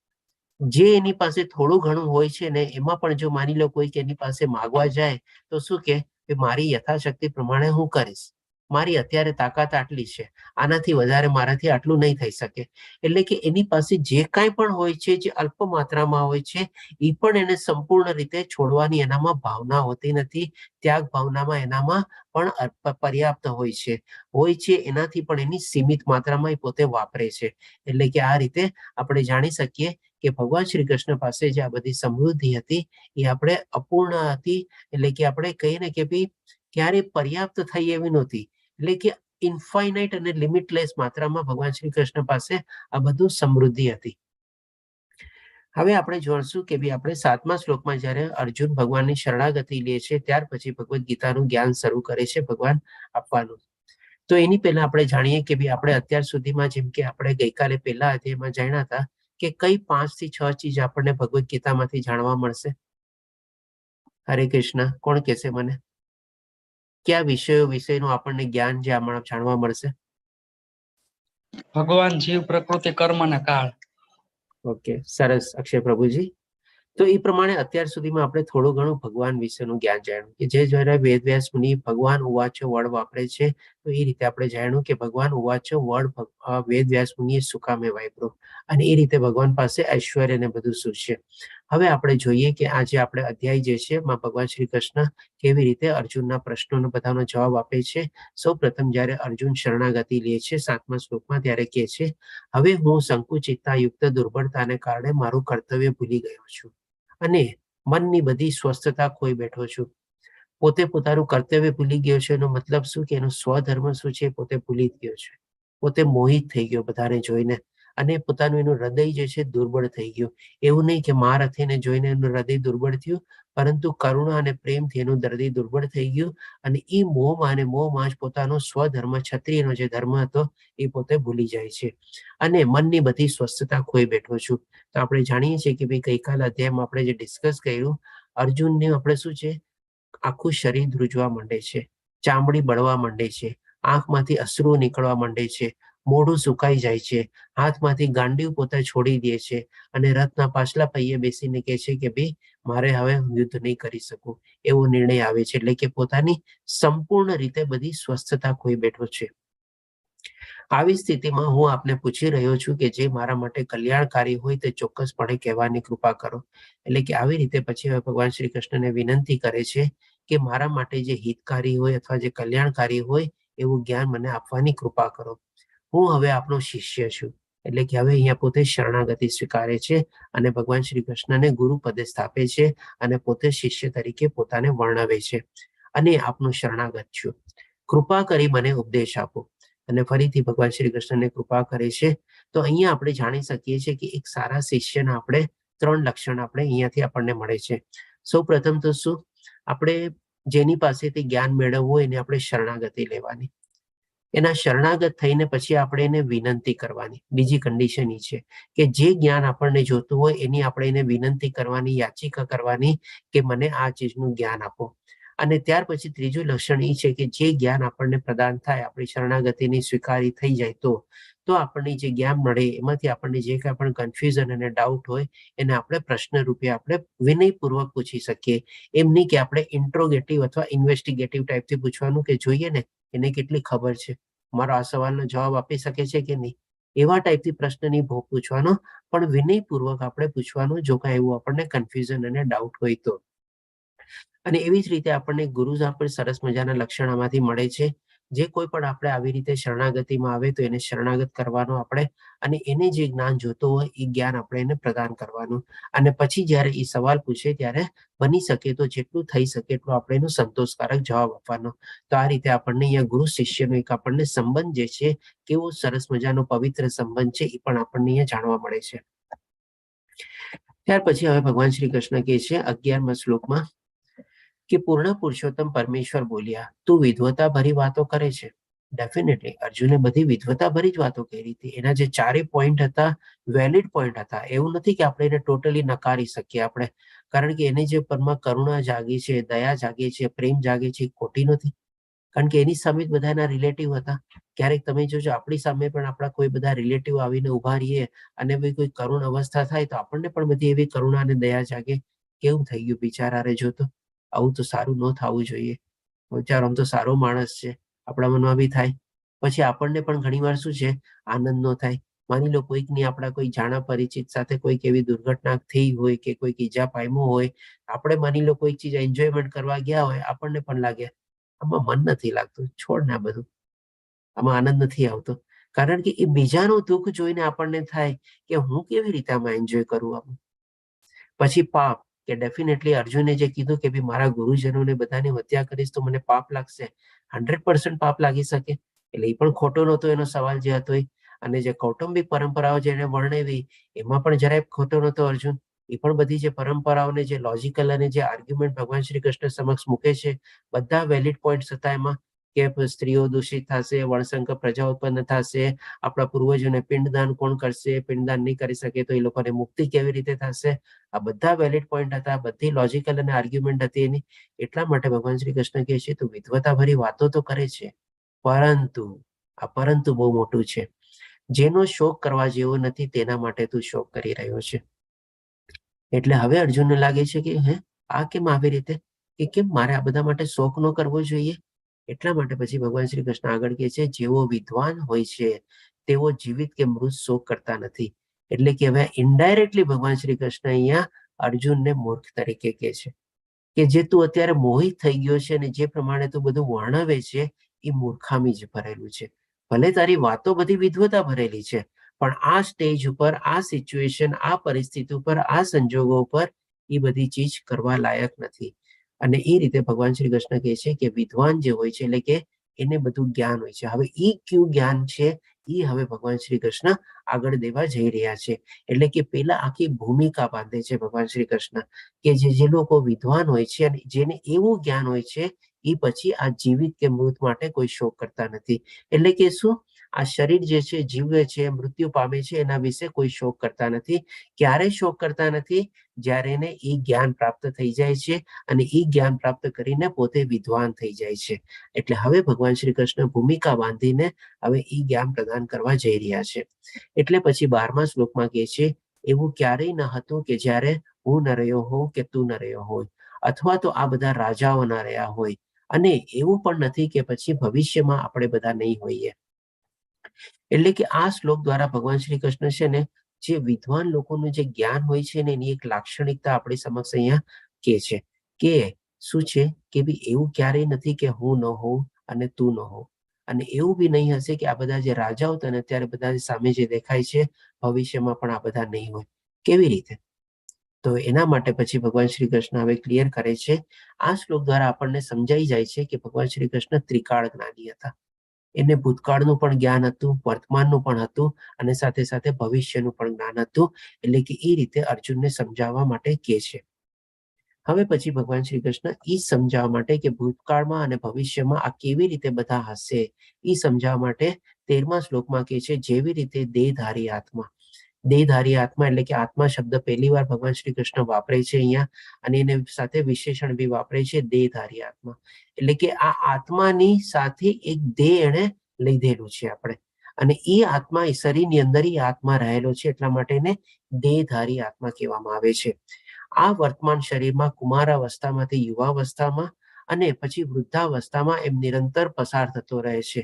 જે એની પાસે થોડું ઘણું હોય છે ને, એમાં પણ જો માની લો કોઈ એની પાસે માગવા જાય તો શું કે મારી યથાશક્તિ પ્રમાણે હું કરીશ, મારી અત્યારે તાકાત આટલી છે, આનાથી વધારે મારાથી આટલું નહીં થઈ શકે. એટલે કે એની પાસે જે કાંઈ પણ હોય છે, જે અલ્પ માત્રામાં હોય છે, એ પણ એને સંપૂર્ણ રીતે છોડવાની એનામાં ભાવના હોતી નથી. ત્યાગ ભાવનામાં એનામાં પણ પર્યાપ્ત હોય છે એનાથી પણ એની સીમિત માત્રામાં એ પોતે વાપરે છે. એટલે કે આ રીતે આપણે જાણી શકીએ કે ભગવાન શ્રી કૃષ્ણ પાસે જે આ બધી સમૃદ્ધિ હતી એ આપણે અપૂર્ણ હતી. એટલે કે આપણે કહીએ ને કે ભાઈ ક્યારે પર્યાપ્ત થઈ એવી નહોતી. એટલે કે ઇન્ફાઇનાઇટ અને લિમિટલેસ માત્રામાં ભગવાન શ્રી કૃષ્ણ પાસે આ બધું સમૃદ્ધિ હતી. હવે આપણે જોઈશું કે આપણે 7મા શ્લોકમાં જ્યારે અર્જુન ભગવાનની શરણાગતિ લે છે ત્યાર પછી ભગવદ્ ગીતાનું જ્ઞાન શરૂ કરે છે ભગવાન આપવાનું. તો એની પહેલા આપણે જાણીએ કે આપણે અત્યાર સુધીમાં જેમ કે આપણે ગઈકાલે પહેલા અધ્યાયમાં જાણ્યા હતા કે કઈ 5 થી 6 ચીજ આપણને ભગવદ્ ગીતામાંથી જાણવા મળશે. હરે કૃષ્ણ, કોણ કહેશે મને? કયા વિષયો વિશેનું આપણને જ્ઞાન જે આમાં જાણવા મળશે? ભગવાન, જીવ, પ્રકૃતિ, કર્મ અને કાળ. ઓકે, સરસ અક્ષય પ્રભુજી. તો એ પ્રમાણે અત્યાર સુધીમાં આપણે થોડું ઘણું ભગવાન વિશેનું જ્ઞાન જાણ્યું કે જે જ્યારે વેદવ્યાસ મુનિ ભગવાન ઉવાચો વડ વાપરે છે તો એ રીતે આપણે જાણ્યું કે ભગવાન ઉવાચો વડ વેદવ્યાસ મુનિએ શું કામે વાપર્યો અને એ રીતે ભગવાન પાસે ઐશ્વર્ય ને બધું શું છે. હવે આપણે જોઈએ કે આજે આપણે અધ્યાય જે છે એમાં ભગવાન શ્રી કૃષ્ણ કેવી રીતે અર્જુનના પ્રશ્નોનો બધાનો જવાબ આપે છે. સૌ પ્રથમ જ્યારે અર્જુન શરણાગતિ લે છે 7મા શ્લોકમાં ત્યારે કહે છે, હવે હું સંકુચિતતા યુક્ત દુર્બળતાને કારણે મારું કર્તવ્ય ભૂલી ગયો છું અને મનની બધી સ્વસ્થતા ખોઈ બેઠો છું. પોતે પોતાનું કર્તવ્ય ભૂલી ગયો છે એનો મતલબ શું કે એનો સ્વધર્મ શું છે પોતે ભૂલી ગયો છે. પોતે મોહિત થઈ ગયો બધાને જોઈને અને પોતાનું એનું હૃદય જે છે દુર્બળ થઈ ગયું. એવું નહીં કે મહારથીને જોઈને એનું હૃદય દુર્બળ થયું, પરંતુ કરુણા અને પ્રેમથી એનું હૃદય દુર્બળ થઈ ગયું અને એ મોહમાં અને મોહમાં જ પોતાનો સ્વધર્મ ક્ષત્રિયનો જે ધર્મ હતો એ પોતે ભૂલી જાય છે અને મનની બધી સ્વસ્થતા ખોઈ બેઠો છું. તો આપણે જાણીએ છીએ કે ગઈકાલ અધ્યાયમાં આપણે જે ડિસ્કસ કર્યું, અર્જુનને આપણે શું છે આખું શરીર ધ્રુજવા માંડે છે, ચામડી બળવા માંડે છે, આંખમાંથી અશ્રુ નીકળવા માંડે છે, મોઢું સુકાઈ જાય છે, હાથમાંથી ગાંડિયું પોતે છોડી દે છે અને રથના પાછલા પૈયે બેસીને કહે છે કે ભાઈ મારે હવે યુદ્ધ નહીં કરી શકું એવો નિર્ણય આવે છે. એટલે કે પોતાની સંપૂર્ણ રીતે બધી સ્વસ્થતા ખોઈ બેઠો છે. આવી સ્થિતિમાં હું આપને પૂછી રહ્યો છું કે જે મારા માટે કલ્યાણકારી હોય તે ચોક્કસપણે કહેવાની કૃપા કરો. એટલે કે આવી રીતે પછી હવે ભગવાન શ્રી કૃષ્ણને વિનંતી કરે છે કે મારા માટે જે હિતકારી હોય અથવા જે કલ્યાણકારી હોય એવું જ્ઞાન મને આપવાની કૃપા કરો. હું હવે આપનો શિષ્ય છું. એટલે કે હવે અહીંયા પોતે શરણાગતિ સ્વીકારે છે અને ભગવાન શ્રી કૃષ્ણને ગુરુ પદે સ્થાપે છે અને પોતે શિષ્ય તરીકે પોતાને વર્ણવે છે અને આપનું શરણાગત છું. કૃપા કરી મને ઉપદેશ આપો. અને ફરીથી ભગવાન શ્રી કૃષ્ણને કૃપા કરે છે. તો અહીંયા આપણે જાણી શકીએ છીએ કે એક સારા શિષ્યના આપણે 3 લક્ષણ આપણે અહીંયાથી આપણને મળે છે. સૌ પ્રથમ તો શું, આપણે જેની પાસેથી જ્ઞાન મેળવવું હોય એને આપણે શરણાગતિ લેવાની. એના શરણાગત થઈને પછી આપણે એને વિનંતી કરવાની. બીજી કન્ડિશન એ છે કે જે જ્ઞાન આપણને જોતું હોય એની આપણે એને વિનંતી કરવાની, યાચિકા કરવાની કે મને આ ચીજનું જ્ઞાન આપો. અને ત્યાર પછી ત્રીજું લક્ષણ એ છે કે જે જ્ઞાન આપણને પ્રદાન થાય, આપણી શરણાગતિની સ્વીકારી થઈ જાય તો આપણને જે જ્ઞાન મળે એમાંથી આપણને જે કાંઈ પણ કન્ફ્યુઝન અને ડાઉટ હોય એને આપણે પ્રશ્ન રૂપે આપણે વિનયપૂર્વક પૂછી શકીએ. એમ નહીં કે આપણે ઇન્ટ્રોગેટિવ અથવા ઇન્વેસ્ટિગેટિવ ટાઈપથી પૂછવાનું કે જોઈએ ને એને કેટલી ખબર છે, મારો આ સવાલનો જવાબ આપી શકે છે કે નહીં, એવા ટાઈપથી પ્રશ્ન નહીં પૂછવાનો, પણ વિનયપૂર્વક આપણે પૂછવાનું જો કાંઈ એવું આપણને કન્ફ્યુઝન અને ડાઉટ હોય તો. અને એવી જ રીતે આપણને ગુરુઝા પણ સરસ મજાના લક્ષણ આમાંથી મળે છે. જે કોઈ પણ આપણે આવી રીતે શરણાગતિમાં આવે તો એને શરણાગત કરવાનો આપણે અને એને જે જ્ઞાન જોતો હોય એ જ્ઞાન આપણે એને પ્રદાન કરવાનું. અને પછી જ્યારે એ સવાલ પૂછે ત્યારે બની શકે તો જેટલું થઈ શકે એટલું આપણે એનો સંતોષકારક જવાબ આપવાનો. તો આ રીતે આપણને અહીંયા ગુરુ શિષ્યનો એક આપણને સંબંધ જે છે કેવો સરસ મજાનો પવિત્ર સંબંધ છે એ પણ આપણને અહીંયા જાણવા મળે છે. ત્યાર પછી હવે ભગવાન શ્રી કૃષ્ણ કહે છે 11મા શ્લોકમાં કે પૂર્ણ પુરુષોત્તમ પરમેશ્વર બોલ્યા, તું વિદ્વતા ભરી વાતો કરે છે. ડેફિનેટલી અર્જુને બધી વિદ્વતા ભરી જ વાતો કરી હતી. એના જે 4 પોઈન્ટ હતા વેલિડ પોઈન્ટ હતા. એવું નથી કે આપણે એને ટોટલી નકારી શકીએ આપણે, કારણ કે એની જે પરમાં કરુણા જાગી છે, દયા જાગી છે, પ્રેમ જાગે છે, ખોટી નથી. કારણ કે એની સામે જ બધા એના રિલેટિવ હતા. ક્યારેક તમે જોજો આપણી સામે પણ આપણા કોઈ બધા રિલેટિવ આવીને ઉભા રહીએ અને કોઈ કરુણ અવસ્થા થાય તો આપણને પણ બધી એવી કરુણા અને દયા જાગે. કેવું થઈ ગયું બિચારાને જોતો, આવું તો સારું ન થવું જોઈએ, બિચારો આમ તો સારો માણસ છે, આપણા મનમાં બી થાય. પછી આપણને પણ ઘણીવાર શું છે આનંદ ન થાય. માની લો કોઈકની આપણા કોઈ જાણા પરિચિત સાથે કોઈક એવી દુર્ઘટના થઈ હોય કે કોઈક ઈજા પામ્યો હોય, આપણે માની લો કોઈ ચીજ એન્જોયમેન્ટ કરવા ગયા હોય, આપણને પણ લાગે આમાં મન નથી લાગતું, છોડ ને આ બધું, આમાં આનંદ નથી આવતો. કારણ કે એ બીજાનું દુઃખ જોઈને આપણને થાય કે હું કેવી રીતે આમાં એન્જોય કરું આમાં. પછી પાપ, કે ડેફિનેટલી અર્જુને જે કીધું કે ભાઈ મારા ગુરુજનોને બધાની હત્યા કરીશ તો મને પાપ લાગશે, 100% પાપ લાગી શકે. એટલે એ પણ ખોટો નહોતો એનો સવાલ જે હતો એ. અને જે કૌટુંબિક પરંપરાઓ જેને વર્ણવી એમાં પણ જરાય ખોટો નહોતો અર્જુન. એ પણ બધી જે પરંપરાઓને જે લોજિકલ અને જે આર્ગ્યુમેન્ટ ભગવાન શ્રી કૃષ્ણ સમક્ષ મૂકે છે બધા વેલિડ પોઈન્ટ્સ હતા એમાં, કે સ્ત્રીઓ દૂષિત થશે, વર્ણસંકર પ્રજા ઉત્પન્ન થશે, આપણા પૂર્વજોને પિંડદાન કોણ કરશે, પિંડદાન નહીં કરી શકે તો એ લોકોને મુક્તિ કેવી રીતે થશે, આ બધા વેલિડ પોઈન્ટ હતા, બધી લોજિકલ અને આર્ગ્યુમેન્ટ હતી એની. એટલા માટે ભગવાન શ્રી કૃષ્ણ કહે છે તું વિદ્વતા ભરી વાતો તો કરે છે, પરંતુ આ પરંતુ બહુ મોટું છે, જેનો શોક કરવા જેવો નથી તેના માટે તું શોક કરી રહ્યો છે. એટલે હવે અર્જુનને લાગે છે કે હે આ કેમ આવી રીતે, કે કેમ મારે આ બધા માટે શોક ન કરવો જોઈએ. એટલા માટે પછી ભગવાન શ્રી કૃષ્ણ આગળ કહે છે જેવો વિદ્વાન હોય છે તેઓ જીવિત કે મૃત શોક કરતા નથી. એટલે કે હવે ઇનડાયરેક્ટલી ભગવાન શ્રી કૃષ્ણ અહીંયા અર્જુનને મૂર્ખ તરીકે કહે છે કે જે તું અત્યારે મોહિત થઈ ગયો છે અને જે પ્રમાણે તું બધું વર્ણવે છે એ મૂર્ખામી જ ભરેલું છે. ભલે તારી વાતો બધી વિદ્વતા ભરેલી છે, પણ આ સ્ટેજ ઉપર, આ સિચ્યુએશન, આ પરિસ્થિતિ ઉપર, આ સંજોગો ઉપર એ બધી ચીજ કરવા લાયક નથી. અને એ રીતે ભગવાન શ્રી કૃષ્ણ કહે છે કે વિદ્વાન જે હોય છે એટલે કે એને બધું જ્ઞાન હોય છે. હવે એ કયું જ્ઞાન છે એ હવે ભગવાન શ્રી કૃષ્ણ આગળ દેવા જઈ રહ્યા છે. એટલે કે પેલા આખી ભૂમિકા બાંધે છે ભગવાન શ્રી કૃષ્ણ કે જે લોકો વિદ્વાન હોય છે અને જેને એવું જ્ઞાન હોય છે એ પછી આ જીવિત કે મૃત માટે કોઈ શોક કરતા નથી. એટલે કે શું, આ શરીર જે છે જીવે છે, મૃત્યુ પામે છે, એના વિશે કોઈ શોક કરતા નથી. ક્યારે શોક કરતા નથી? જ્યારે એને એ જ્ઞાન પ્રાપ્ત થઈ જાય છે અને એ જ્ઞાન પ્રાપ્ત કરીને પોતે વિદ્વાન થઈ જાય છે. એટલે હવે ભગવાન શ્રી કૃષ્ણ ભૂમિકા બાંધીને હવે એ જ્ઞાન પ્રદાન કરવા જઈ રહ્યા છે. એટલે પછી 12મા શ્લોકમાં કહે છે એવું ક્યારેય ન હતું કે જ્યારે હું ન રહ્યો હોઉં કે તું ન રહ્યો હોય, અથવા તો આ બધા રાજાઓ ન રહ્યા હોય, અને એવું પણ નથી કે પછી ભવિષ્યમાં આપણે બધા નહીં હોઈએ. એટલે કે આ શ્લોક દ્વારા ભગવાન શ્રી કૃષ્ણ છે ને જે વિદ્વાન લોકોનું જે જ્ઞાન હોય છે ને એની એક લાક્ષણિકતા આપણી સમક્ષ અહીંયા કે છે કે શું છે કે ભાઈ એવું ક્યારેય નથી કે હું ન હોઉં અને તું ન હોઉં, અને એવું બી નહીં હશે કે આ બધા જે રાજાઓ તને અત્યારે બધા સામે જે દેખાય છે ભવિષ્યમાં પણ આ બધા નહીં હોય. કેવી રીતે? તો એના માટે પછી ભગવાન શ્રી કૃષ્ણ હવે ક્લિયર કરે છે. આ શ્લોક દ્વારા આપણને સમજાઈ જાય છે કે ભગવાન શ્રી કૃષ્ણ ત્રિકાળ જ્ઞાની હતા. એને ભૂતકાળનું પણ જ્ઞાન હતું, વર્તમાનનું પણ હતું અને સાથે સાથે ભવિષ્યનું પણ જ્ઞાન હતું. એટલે કે એ રીતે અર્જુનને સમજાવવા માટે કહે છે. હવે પછી ભગવાન શ્રી કૃષ્ણ એ સમજાવવા માટે કે ભૂતકાળમાં અને ભવિષ્યમાં આ કેવી રીતે બધા હશે એ સમજાવવા માટે 13મા શ્લોકમાં કહે છે જેવી રીતે દેહધારી આત્મા. દેહધારી આત્મા એટલે કે આત્મા શબ્દ પહેલી વાર ભગવાન શ્રી કૃષ્ણ વાપરે છે અહીંયા, અને એને સાથે વિશેષણ બી વાપરે છે દેહધારી આત્મા. એટલે કે આ આત્માની સાથે એક દેહ એને લીધેલું છે આપણે, અને એ આત્મા એ શરીરની અંદર આત્મા રહેલો છે, એટલા માટે એને દેહધારી આત્મા કહેવામાં આવે છે. આ વર્તમાન શરીરમાં કુમારાવસ્થામાંથી યુવાવસ્થામાં અને પછી વૃદ્ધાવસ્થામાં એમ નિરંતર પસાર થતો રહે છે.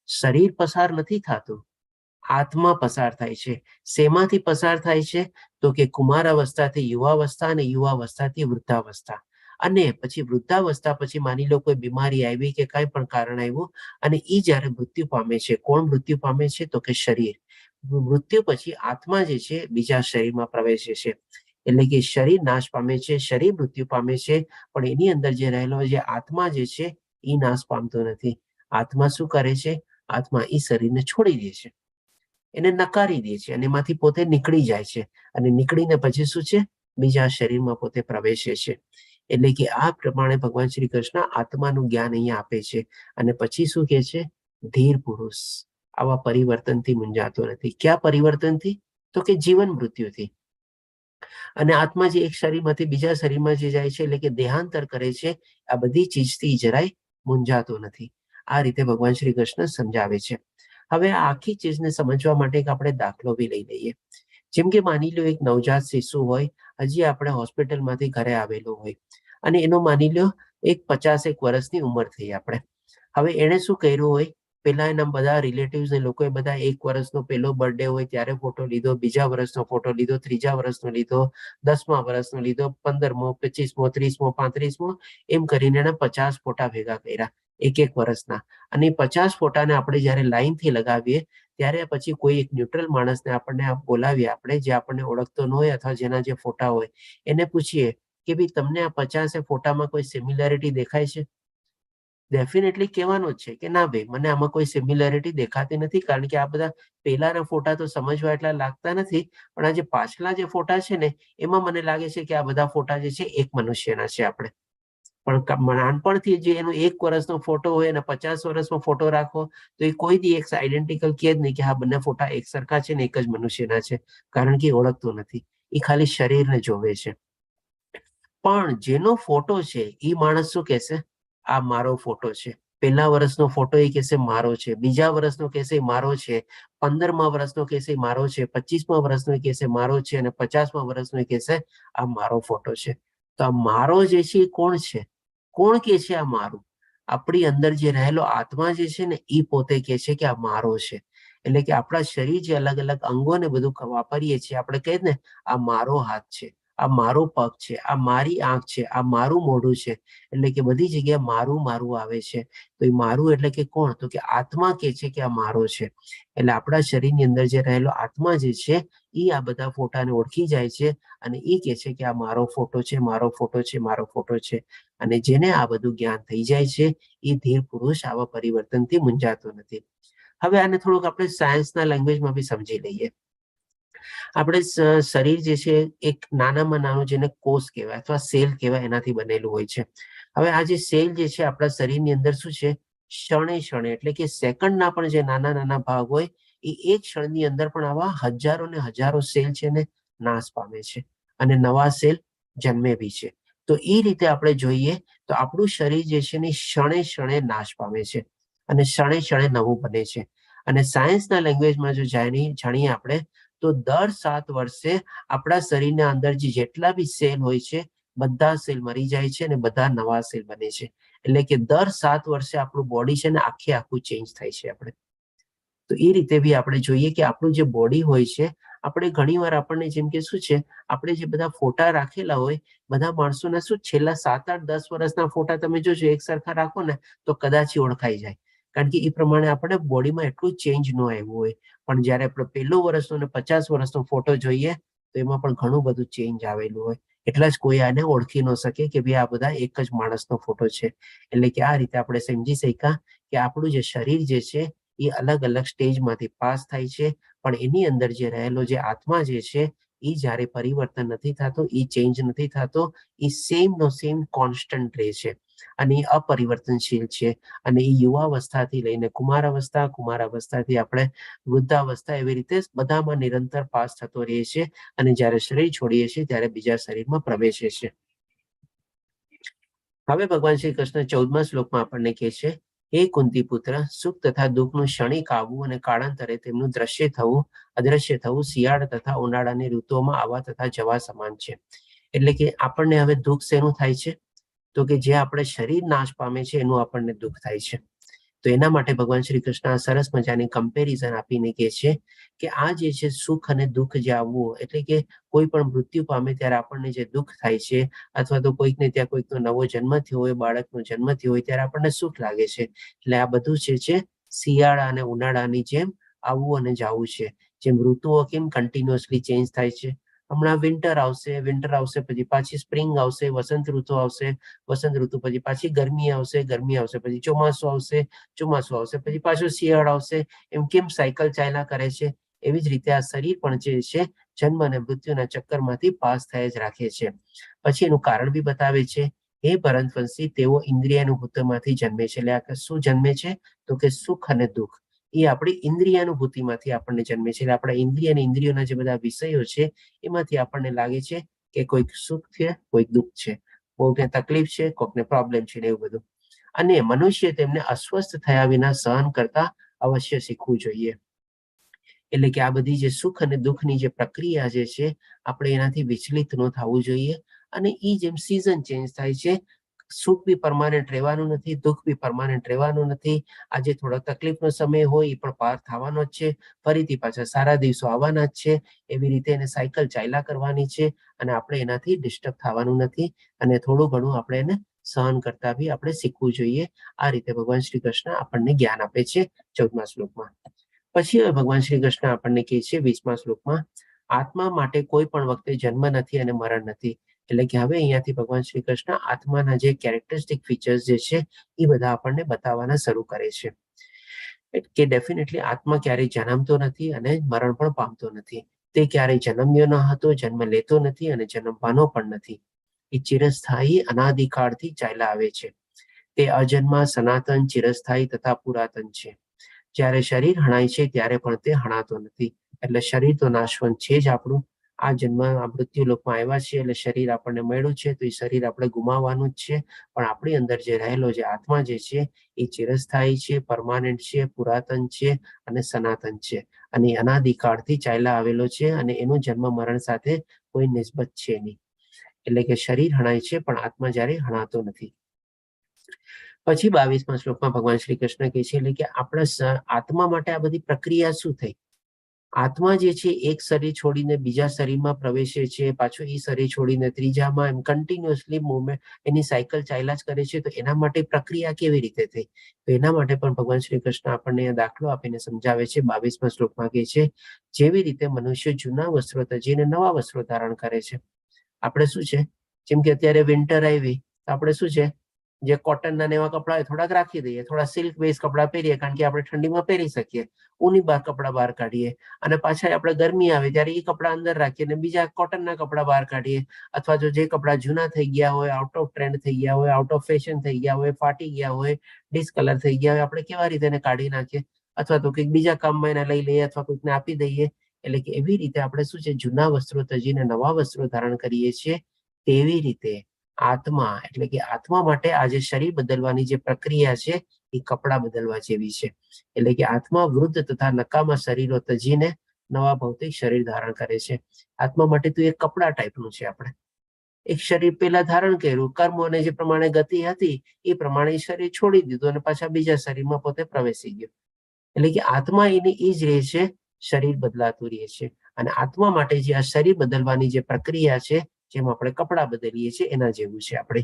શરીર પસાર નથી થતું, આત્મા પસાર થાય છે. શેમાંથી પસાર થાય છે? તો કે કુમારાવસ્થાથી યુવાવસ્થા અને યુવાવસ્થાથી વૃદ્ધાવસ્થા, અને પછી વૃદ્ધાવસ્થા પછી માની લો કોઈ બીમારી આવી કે કઈ પણ કારણ આવ્યું અને એ જ્યારે મૃત્યુ પામે છે, કોણ મૃત્યુ પામે છે? તો કે શરીર. મૃત્યુ પછી આત્મા જે છે બીજા શરીરમાં પ્રવેશે છે. એટલે કે શરીર નાશ પામે છે, શરીર મૃત્યુ પામે છે, પણ એની અંદર જે રહેલો જે આત્મા જે છે એ નાશ પામતો નથી. આત્મા શું કરે છે? આત્મા એ શરીરને છોડી દે છે, એને નકારી દે છે અને એમાંથી પોતે નીકળી જાય છે, અને નીકળીને પછી શું છે? બીજા શરીરમાં પોતે પ્રવેશે છે. એટલે કે આ પ્રમાણે ભગવાન શ્રી કૃષ્ણ આત્માનું જ્ઞાન અહીંયા આપે છે. અને પછી શું કહે છે? ધીર પુરુષ આવા પરિવર્તનથી મૂંઝાતો નથી. ક્યાં પરિવર્તનથી? તો કે જીવન મૃત્યુથી. અને આત્મા જે એક શરીરમાંથી બીજા શરીરમાં જે જાય છે, એટલે કે દેહાંતર કરે છે, આ બધી ચીજથી જરાય મૂંઝાતો નથી. આ રીતે ભગવાન શ્રી કૃષ્ણ સમજાવે છે. હવે આ આખી ચીજને સમજવા માટે એક આપણે દાખલો બી લઈ લઈએ. જેમ કે માની લો એક નવજાત શિશુ હોય, હજી આપણે હોસ્પિટલમાંથી ઘરે આવેલો હોય, અને એનો માની લો એક 50 વર્ષની ઉંમર થઈ આપણે. હવે એને શું કર્યું હોય, પેલા એના બધા રિલેટિવ્સ ને લોકોએ બધા 1 વર્ષનો પેલો બર્થડે હોય ત્યારે ફોટો લીધો, બીજા વર્ષનો ફોટો લીધો, ત્રીજા વર્ષનો લીધો, 10મા વર્ષનો લીધો, 15મો, 25મો, 30મો, 35મો, એમ કરીને એના 50 ફોટા ભેગા કર્યા 1 વર્ષના. અને 50 ફોટાને આપણે જયારે લાઈનથી લગાવીએ ત્યારે પછી કોઈ એક ન્યુટ્રલ માણસને આપણને બોલાવીએ, આપણે જે આપણને ઓળખતો ન હોય અથવા જેના જે ફોટા હોય એને પૂછીએ કે ભાઈ તમને આ 50 ફોટામાં કોઈ સિમિલારિટી દેખાય છે? ડેફિનેટલી કહેવાનું જ છે કે ના ભાઈ મને આમાં કોઈ સિમિલરિટી દેખાતી નથી, કારણ કે આ બધા પહેલાના ફોટા તો સમજવા એટલા લાગતા નથી, પણ આ જે પાછલા જે ફોટા છે ને એમાં મને લાગે છે કે આ બધા ફોટા જે છે એક મનુષ્યના છે. આપણે પણ નાનપણથી જે એનો 1 વર્ષનો ફોટો હોય અને 50 વર્ષનો ફોટો રાખો તો એ કોઈ દી એક આઈડેન્ટિકલ કહે જ નહીં કે હા બંને ફોટા એક સરખા છે ને એક જ મનુષ્યના છે, કારણ કે એ ઓળખતો નથી, એ ખાલી શરીરને જોવે છે. પણ જેનો ફોટો છે એ માણસ શું કહેશે, આ મારો ફોટો છે. પહેલા વર્ષનો ફોટો એ કહેશે મારો છે, બીજા વર્ષનો કહેશે મારો છે, 15મા વર્ષનો કહેશે મારો છે, 25મા વર્ષનો કહેશે મારો છે, અને 50મા વર્ષનો કહેશે આ મારો ફોટો છે. તો આ મારો જે છે એ કોણ છે? કોણ કે છે આ મારું? આપણી અંદર જે રહેલો આત્મા જે છે ને એ પોતે કે છે કે આ મારો છે. એટલે કે આપણા શરીર જે અલગ અલગ અંગોને બધું વાપરીએ છીએ, આપણે કહીએ ને આ મારો હાથ છે, આ મારો પગ છે, આ મારી આંખ છે, આ મારું મોઢું છે, એટલે કે બધી જગ્યાએ મારું મારું આવે છે. તો એ મારું એટલે કે કોણ? તો કે આત્મા કે છે કે આ મારો છે. એટલે આપણા શરીરની અંદર જે રહેલો આત્મા જે છે એ આ બધા ફોટાને ઓળખી જાય છે અને એ કે છે કે આ મારો ફોટો છે, મારો ફોટો છે, મારો ફોટો છે. અને જેને આ બધું જ્ઞાન થઈ જાય છે એ ધીર પુરુષ આવા પરિવર્તનથી મૂંઝાતો નથી. હવે આને થોડુંક આપણે સાયન્સના લેંગ્વેજમાં બી સમજી લઈએ. આપણે શરીર જે છે એક નાનામાં નાનું જેને કોષ કહેવાય અથવા સેલ કહેવાય એનાથી બનેલું હોય છે. હવે આ જે સેલ જે છે આપણા શરીરની અંદર શું છે, ક્ષણે ક્ષણે એટલે કે સેકન્ડના પણ જે નાના નાના ભાગ હોય એ એક ક્ષણની અંદર પણ આવા હજારો ને હજારો સેલ છે ને નાશ પામે છે અને નવા સેલ જન્મે બી છે. તો એ રીતે આપણે જોઈએ તો આપણું શરીર જે છે ને ક્ષણે ક્ષણે નાશ પામે છે અને ક્ષણે ક્ષણે નવું બને છે. અને સાયન્સના લેંગ્વેજમાં જો જાણીએ આપણે તો દર 7 વર્ષે આપણા શરીરના અંદર જેટલા બી સેલ હોય છે બધા સેલ મરી જાય છે અને બધા નવા સેલ બને છે. એટલે કે દર 7 વર્ષે આપણું બોડી છે ને આખું ચેન્જ થાય છે. આપણે તો એ રીતે બી આપણે જોઈએ કે આપણું જે બોડી હોય છે, આપણે ઘણીવાર આપણને જેમ કે શું છે, આપણે જે બધા ફોટા રાખેલા હોય બધા માણસોના શું છેલ્લા 7, 8, 10 વર્ષના ફોટા તમે જોજો એક સરખા રાખો ને તો કદાચ ઓળખાઈ જાય, કારણ કે એ પ્રમાણે આપણે બોડીમાં એટલું ચેન્જ ન આવ્યું હોય. પણ જયારે આપણે 1 વર્ષનો અને 50 વર્ષનો ફોટો જોઈએ તો એમાં પણ ઘણું બધું ચેન્જ આવેલું હોય. એટલા જ કોઈ આને ઓળખી ન શકે કે ભાઈ આ બધા એક જ માણસનો ફોટો છે. એટલે કે આ રીતે આપણે સમજી શક્યા કે આપણું જે શરીર જે છે એ અલગ અલગ સ્ટેજમાંથી પાસ થાય છે, પણ એની અંદર જે રહેલો જે આત્મા જે છે એ જ્યારે પરિવર્તન નથી થતો, એ ચેન્જ નથી થતો, એ સેમ નો સેમ કોન્સ્ટન્ટ રહે છે અને એ અપરિવર્તનશીલ છે. અને એ યુવાવસ્થાથી લઈને કુમારાવસ્થાથી આપણે વૃદ્ધાવસ્થા એવી રીતે બધામાં નિરંતર પાસ થતો રહે છે અને જ્યારે શરીર છોડીએ છીએ ત્યારે બીજા શરીરમાં પ્રવેશે છે. હવે ભગવાન શ્રી કૃષ્ણ 14મા શ્લોકમાં આપણને કહે છે, હે કુંતી પુત્ર, સુખ તથા દુઃખનું ક્ષણિક આવવું અને કાળાંતરે તેમનું દ્રશ્ય થવું અદ્રશ્ય થવું શિયાળ તથા ઉનાળાની ઋતુઓમાં આવવા તથા જવા સમાન છે. એટલે કે આપણને હવે દુઃખ શેનું થાય છે? તો કે જે આપણે શરીર નાશ પામે છે એનું આપણને દુઃખ થાય છે. તો એના માટે ભગવાન શ્રી કૃષ્ણ સરસ મજાની કમ્પેરિઝન આપીને કહે છે કે આ જે છે સુખ અને દુઃખ જે આવવું, એટલે કે કોઈ પણ મૃત્યુ પામે ત્યારે આપણને જે દુઃખ થાય છે અથવા તો કોઈકને ત્યાં કોઈકનો નવો જન્મ થયો હોય, બાળકનો જન્મ થયો હોય ત્યારે આપણને સુખ લાગે છે. એટલે આ બધું જે છે શિયાળા અને ઉનાળાની જેમ આવવું અને જવું છે. જેમ ઋતુઓ કેમ કન્ટિન્યુઅસલી ચેન્જ થાય છે, હમણાં વિન્ટર આવશે પછી પાછી સ્પ્રિંગ આવશે, વસંત ઋતુ આવશે, વસંત ઋતુ પછી પાછી ગરમી આવશે પછી ચોમાસું આવશે પછી પાછું શિયાળો આવશે. એમ કેમ સાયકલ ચાલ્યા કરે છે, એવી જ રીતે આ શરીર પણ જે છે જન્મ અને મૃત્યુના ચક્કરમાંથી પાસ થયા જ રાખે છે. પછી એનું કારણ બી બતાવે છે, હે ભરતવંશી, તેઓ ઇન્દ્રિયાનુભૂતિમાંથી જન્મે છે. એટલે આ શું જન્મે છે? તો કે સુખ અને દુઃખ એ આપણી ઇન્દ્રિયાનુભૂતિમાંથી આપણને જન્મે છે. એટલે આપણા ઇન્દ્રિય અને ઇન્દ્રિયોના જે બધા વિષયો છે એમાંથી આપણને લાગે છે કે કોઈક સુખ છે, કોઈક દુઃખ છે, કોઈને તકલીફ છે, કોઈકને પ્રોબ્લેમ છે, એવું બધું. અને મનુષ્ય તેમને અસ્વસ્થ થયા વિના સહન કરતા અવશ્ય શીખવું જોઈએ. એટલે કે આ બધી જે સુખ અને દુઃખની જે પ્રક્રિયા જે છે આપણે એનાથી વિચલિત ન થવું જોઈએ. અને એ જેમ સિઝન ચેન્જ થાય છે, સુખ બી પરમાનન્ટ રહેવાનું નથી, દુઃખ બી પરમાનન્ટ રહેવાનું નથી. આજે થોડો તકલીફનો સમય હોય એ પણ પાર થવાનો જ છે, ફરીથી પાછા સારા દિવસો આવવાના જ છે. એવી રીતે એને સાયકલ ચાલ્યા કરવાની છે અને આપણે એનાથી ડિસ્ટર્બ થવાનું નથી અને થોડું ઘણું આપણે એને સહન કરતા બી આપણે શીખવું જોઈએ. આ રીતે ભગવાન શ્રી કૃષ્ણ આપણને જ્ઞાન આપે છે 14મા શ્લોકમાં. પછી ભગવાન શ્રી કૃષ્ણ આપણને કહે છે 20મા શ્લોકમાં, આત્મા માટે કોઈ પણ વખતે જન્મ નથી અને મરણ નથી. એટલે કે હવે અહીંયાથી ભગવાન શ્રી કૃષ્ણ આત્માના જે કેરેક્ટરિસ્ટિક ફીચર્સ જે છે એ બધા આપણને બતાવવાના શરૂ કરે છે કે ડેફિનેટલી આત્મા ક્યારેય જન્મતો નથી અને મરણ પણ પામતો નથી. તે ક્યારેય જન્મ્યો ન હતો, જન્મ લેતો નથી અને જન્મવાનો પણ નથી. એ ચિરસ્થાયી અનાદિકાળથી ચાલ્યા આવે છે. તે અજન્મા, સનાતન, ચિરસ્થાયી તથા પુરાતન છે. જ્યારે શરીર હણાય છે ત્યારે પણ તે હણાતો નથી. એટલે શરીર તો નાશવંત છે જ આપણું. આ જન્મ મૃત્યુ લોકમાં આવ્યા છે એટલે શરીર આપણને મળ્યું છે તો એ શરીર આપણે ગુમાવવાનું જ છે. પણ આપણી અંદર જે રહેલો જે આત્મા જે છે એ ચિરસ્થાયી છે, પરમાનન્ટ છે, પુરાતન છે અને સનાતન છે. અને અનાદિકાળથી ચાલ્યા આવેલો છે અને એનું જન્મ મરણ સાથે કોઈ નિસ્બત છે નહીં. એટલે કે શરીર હણાય છે પણ આત્મા જ્યારે હણાતો નથી. પછી 22મા શ્લોકમાં ભગવાન શ્રી કૃષ્ણ કહે છે એટલે કે આપણા આત્મા માટે આ બધી પ્રક્રિયા શું થઈ? આત્મા જે છે એક શરીર છોડીને બીજા શરીરમાં પ્રવેશે છે, પાછું એ શરીર છોડીને ત્રીજામાં, એમ કન્ટિન્યુઅસલી મૂવમેન્ટ એની સાયકલ ચાલ્યા જ કરે છે. તો એના માટે પ્રક્રિયા કેવી રીતે થઈ? તો એના માટે પણ ભગવાન શ્રી કૃષ્ણ આપણને દાખલો આપીને સમજાવે છે. 22મા શ્લોકમાં કહે છે, જેવી રીતે મનુષ્ય જૂના વસ્ત્રો ત્યજીને નવા વસ્ત્રો ધારણ કરે છે. આપણે શું છે, જેમ કે અત્યારે વિન્ટર આવી તો આપણે શું છે, જે કોટનના એવા કપડા હોય થોડાક રાખી દઈએ, થોડા સિલ્ક બેઝ કપડા પહેરીએ કારણ કે આપણે ઠંડીમાં પહેરી શકીએ. ઊની કપડા બહાર કાઢીએ અને પાછા આપણે ગરમી આવે ત્યારે એ કપડા અંદર રાખીએ અને બીજા કોટનના કપડા બહાર કાઢીએ. અથવા જો જે કપડા જૂના થઈ ગયા હોય, આઉટ ઓફ ટ્રેન્ડ થઈ ગયા હોય, આઉટ ઓફ ફેશન થઈ ગયા હોય, ફાટી ગયા હોય, ડિસકલર થઈ ગયા હોય, આપણે કેવા રીતે એને કાઢી નાખીએ? અથવા તો કંઈક બીજા કામમાં એને લઈ લઈએ અથવા કોઈકને આપી દઈએ. એટલે કે એવી રીતે આપણે શું છે, જૂના વસ્ત્રો ત્યજીને નવા વસ્ત્રો ધારણ કરીએ છીએ. તેવી રીતે આત્મા, એટલે કે આત્મા માટે આ જે શરીર બદલવાની જે પ્રક્રિયા છે એ કપડા બદલવા જેવી છે. એટલે કે આત્મા વૃદ્ધ તથા નકામા શરીરો ત્યજીને નવા ભૌતિક શરીર ધારણ કરે છે. આત્મા માટે તો એક કપડા ટાઈપનું છે. આપણે એક શરીર પેલા ધારણ કર્યું, કર્મોને જે પ્રમાણે ગતિ હતી એ પ્રમાણે શરીર છોડી દીધું અને પાછા બીજા શરીરમાં પોતે પ્રવેશી ગયો. એટલે કે આત્મા એની એ જ રહે છે, શરીર બદલાતું રહે છે. અને આત્મા માટે જે આ શરીર બદલવાની જે પ્રક્રિયા છે, જેમ આપણે કપડા બદલીએ છીએ એના જેવું છે. આપણે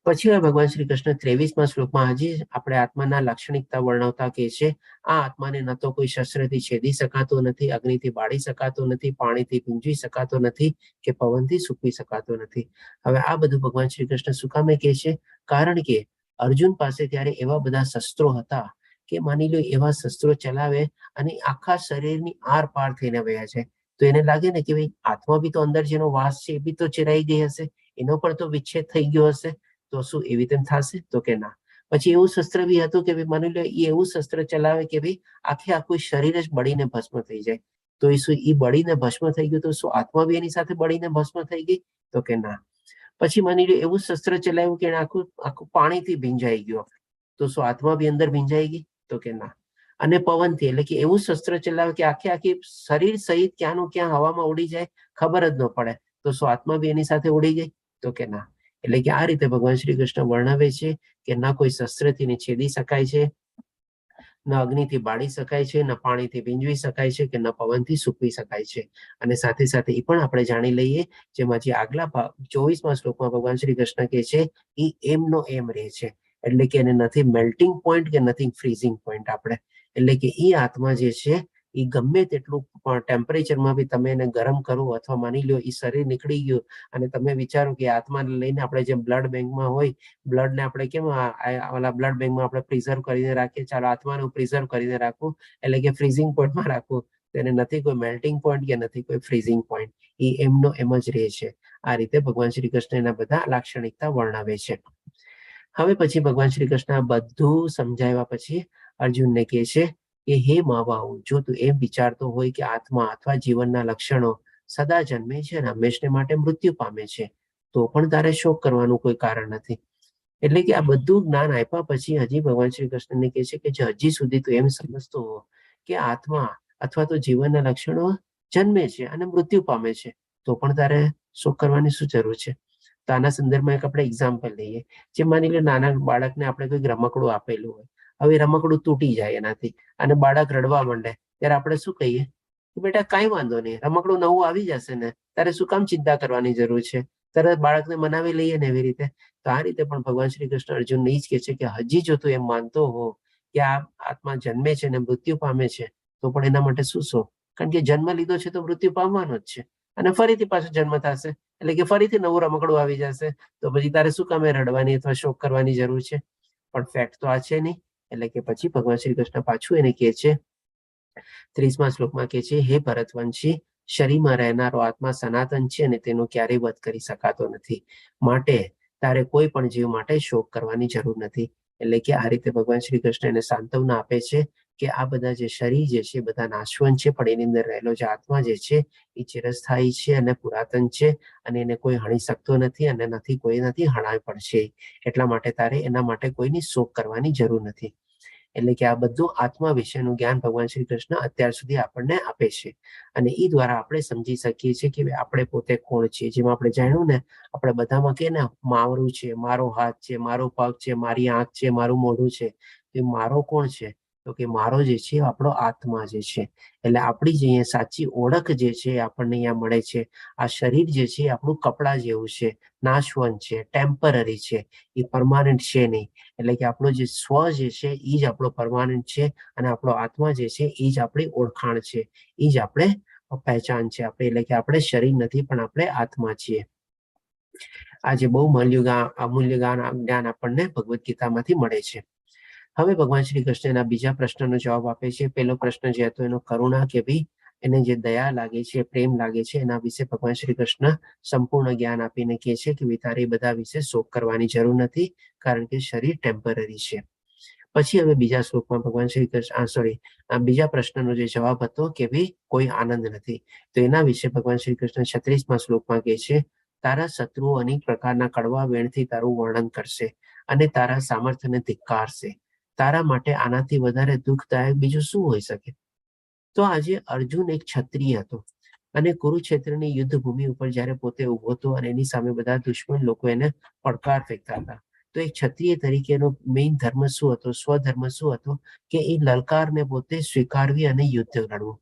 પછી હવે ભગવાન શ્રી કૃષ્ણ 23મા શ્લોકમાં હજી આપણે આત્માના લાક્ષણિકતા વર્ણવતા કહે છે, આ આત્માને ન તો કોઈ શસ્ત્રથી છેદી શકાતો નથી, અગ્નિથી બાળી શકાતો નથી, પાણીથી ભીંજવી શકાતો નથી કે પવનથી સૂકવી શકાતો નથી. હવે આ બધું ભગવાન શ્રી કૃષ્ણ શું કામે કહે છે? કારણ કે અર્જુન પાસે ત્યારે એવા બધા શસ્ત્રો હતા કે માની લો એવા શસ્ત્રો ચલાવે અને આખા શરીરની આર પાર થઈને વયા છે. તો એને લાગે ને કે ભાઈ આત્મા બી તો અંદર જેનો વાસ છે એ બી તો ચિરાઈ ગઈ હશે, એનો પણ તો વિચ્છેદ થઈ ગયો હશે. તો શું એવી તેમ થશે? તો કે ના. પછી એવું શસ્ત્ર બી હતું કે ભાઈ માની લો એ એવું શસ્ત્ર ચલાવે કે ભાઈ આખે આખું શરીર જ બળીને ભસ્મ થઈ જાય. તો એ શું એ બળીને ભસ્મ થઈ ગયું તો શું આત્મા બી એની સાથે બળીને ભસ્મ થઈ ગઈ? તો કે ના. પછી માની લો એવું શસ્ત્ર ચલાવ્યું કે આખું આખું પાણીથી ભીંજાઈ ગયું, તો શું આત્મા બી અંદર ભીંજાઈ ગઈ? તો કે ના. અને પવનથી, એટલે કે એવું શસ્ત્ર ચલાવે કે આખે આખી શરીર સહિત ક્યાંનું ક્યાં હવામાં ઉડી જાય, ખબર જ ન પડે. તો શું આત્મા બી એની સાથે ઉડી ગઈ? તો કે ના. એટલે કે આ રીતે ભગવાન શ્રી કૃષ્ણ વર્ણવે છે કે ના કોઈ શસ્ત્રથી છેદી શકાય છે, ન અગ્નિથી બાળી શકાય છે, ન પાણીથી ભીંજવી શકાય છે કે ન પવનથી સૂકવી શકાય છે. અને સાથે સાથે એ પણ આપણે જાણી લઈએ, જેમાં જે આગલા 24મા શ્લોકમાં ભગવાન શ્રી કૃષ્ણ કહે છે એ એમનો એમ રહે છે. એટલે કે એને નથી મેલ્ટિંગ પોઈન્ટ કે નથી ફ્રીઝિંગ પોઈન્ટ. આપણે એટલે કે એ આત્મા જે છે એ ગમે તેટલું ટેમ્પરેચરમાં બી તમે એને ગરમ કરો અથવા માની લો એ શરીર નીકળી ગયું અને તમે વિચારો કે આત્માને લઈને આપણે જેમ બ્લડ બેંકમાં હોય, બ્લડને આપણે કેમ ઓલા બ્લડ બેંકમાં આપણે પ્રિઝર્વ કરીને રાખીએ, ચાલો આત્માનું પ્રિઝર્વ કરીને રાખવું એટલે કે ફ્રીઝિંગ પોઈન્ટમાં રાખવું. તેને નથી કોઈ મેલ્ટિંગ પોઈન્ટ કે નથી કોઈ ફ્રીઝિંગ પોઈન્ટ, એ એમનો એમ જ રહે છે. આ રીતે ભગવાન શ્રી કૃષ્ણ એના બધા લાક્ષણિકતા વર્ણવે છે. હવે પછી ભગવાન શ્રી કૃષ્ણ બધું સમજાવ્યા પછી અર્જુનને કહે છે કે હે મહાબાહુ, જો તું એમ વિચારતો હોય કે આત્મા અથવા જીવનના લક્ષણો સદા જન્મે છે અને હંમેશને માટે મૃત્યુ પામે છે, તો પણ તારે શોક કરવાનું કોઈ કારણ નથી. એટલે કે આ બધું જ્ઞાન આપ્યા પછી હજી ભગવાન શ્રી કૃષ્ણને કહે છે કે જો હજી સુધી તું એમ સમજતો હો કે આત્મા અથવા તો જીવનના લક્ષણો જન્મે છે અને મૃત્યુ પામે છે, તો પણ તારે શોક કરવાની શું જરૂર છે? તો આના સંદર્ભમાં એક આપણે એક્ઝામ્પલ લઈએ. જે માની લો નાના બાળકને આપણે કોઈ રમકડું આપેલું હોય, હવે રમકડું તૂટી જાય એનાથી અને બાળક રડવા માંડે, ત્યારે આપણે શું કહીએ? બેટા કાંઈ વાંધો નહીં, રમકડું નવું આવી જશે ને, તારે શું કામ ચિંતા કરવાની જરૂર છે? તરત બાળકને મનાવી લઈએ ને એવી રીતે. તો આ રીતે પણ ભગવાન શ્રી કૃષ્ણ અર્જુનને એ જ કહે છે કે હજી જો તું એમ માનતો હો કે આ આત્મા જન્મે છે ને મૃત્યુ પામે છે, તો પણ એના માટે શું શોક? કારણ કે જન્મ લીધો છે તો મૃત્યુ પામવાનો જ છે. અને ફરીથી પાછો જન્મ થશે, એટલે કે ફરીથી નવું રમકડું આવી જશે. તો પછી તારે શું કામે રડવાની અથવા શોક કરવાની જરૂર છે? પણ ફેક્ટ તો આ છે નહીં. એટલે કે પછી ભગવાન શ્રી કૃષ્ણ પાછું એને કહે છે 30મા શ્લોકમાં કહે છે, હે ભરતવંશી, શરીરમાં રહેનારો આત્મા સનાતન છે અને તેનો ક્યારેય વધ કરી શકાતો નથી. માટે તારે કોઈ પણ જીવ માટે શોક કરવાની જરૂર નથી. એટલે કે આ રીતે ભગવાન શ્રી કૃષ્ણ એને સાંત્વના આપે છે કે આ બધા જે શરીર જે છે બધા નાશવંત છે, પણ એની અંદર રહેલો જે આત્મા જે છે એ ચિરસ્થાયી છે અને પુરાતન છે, અને એને કોઈ હણી શકતો નથી અને કોઈ નથી હણાય પડશે. એટલા માટે તારે એના માટે કોઈની શોક કરવાની જરૂર નથી. એટલે કે આ બધું આત્મા વિશેનું જ્ઞાન ભગવાન શ્રી કૃષ્ણ અત્યાર સુધી આપણને આપે છે, અને એ દ્વારા આપણે સમજી શકીએ છીએ કે આપણે પોતે કોણ છીએ. જેમાં આપણે જાણ્યું ને, આપણે બધામાં કે ને મારું છે, મારો હાથ છે, મારો પગ છે, મારી આંખ છે, મારું મોઢું છે. એ મારો કોણ છે? તો કે મારો જે છે આપણો આત્મા જે છે. એટલે આપણી જે અહીંયા સાચી ઓળખ જે છે આપણને અહીંયા મળે છે. આ શરીર જે છે આપણું કપડા જેવું છે, નાશવંત છે, ટેમ્પરરી છે, એ પરમાનન્ટ છે નહીં. એટલે કે આપણો જે સ્વ જે છે એ જ આપણો પરમાનન્ટ છે, અને આપણો આત્મા જે છે એ જ આપણી ઓળખાણ છે, એ જ આપણે પહેચાન છે આપણે. એટલે કે આપણે શરીર નથી, પણ આપણે આત્મા છીએ. આજે બહુ અમૂલ્ય જ્ઞાન આપણને ભગવદ્ ગીતામાંથી મળે છે. હવે ભગવાન શ્રી કૃષ્ણ એના બીજા પ્રશ્નનો જવાબ આપે છે. પહેલો પ્રશ્ન જે હતો એનો કરુણા, કે ભાઈ એને જે દયા લાગે છે, પ્રેમ લાગે છે, એના વિશે ભગવાન શ્રી કૃષ્ણ સંપૂર્ણ જ્ઞાન આપીને કહે છે કે તારે બધા વિશે શોક કરવાની જરૂર નથી, કારણ કે શરીર ટેમ્પરરી છે. પછી હવે બીજા શ્લોકમાં ભગવાન શ્રી કૃષ્ણ બીજા પ્રશ્નનો જે જવાબ હતો કે ભાઈ કોઈ આનંદ નથી, તો એના વિશે ભગવાન શ્રી કૃષ્ણ 36મા શ્લોકમાં કહે છે, તારા શત્રુઓ અનેક પ્રકારના કડવા વેણથી તારું વર્ણન કરશે અને તારા સામર્થ્યને ધિક્કારશે. તારા માટે આનાથી વધારે દુઃખદાયક બીજું શું હોઈ શકે? તો આજે અર્જુન એક ક્ષત્રિય હતો, અને કુરુક્ષેત્રની યુદ્ધ ભૂમિ ઉપર જ્યારે પોતે ઉભો હતો અને એની સામે બધા દુશ્મન લોકો એને પડકાર ફેંકતા હતા, તો એક ક્ષત્રિય તરીકેનો મેઇન ધર્મ શું હતો, સ્વધર્મ શું હતો? કે એ લલકારને પોતે સ્વીકારવી અને યુદ્ધ લડવું.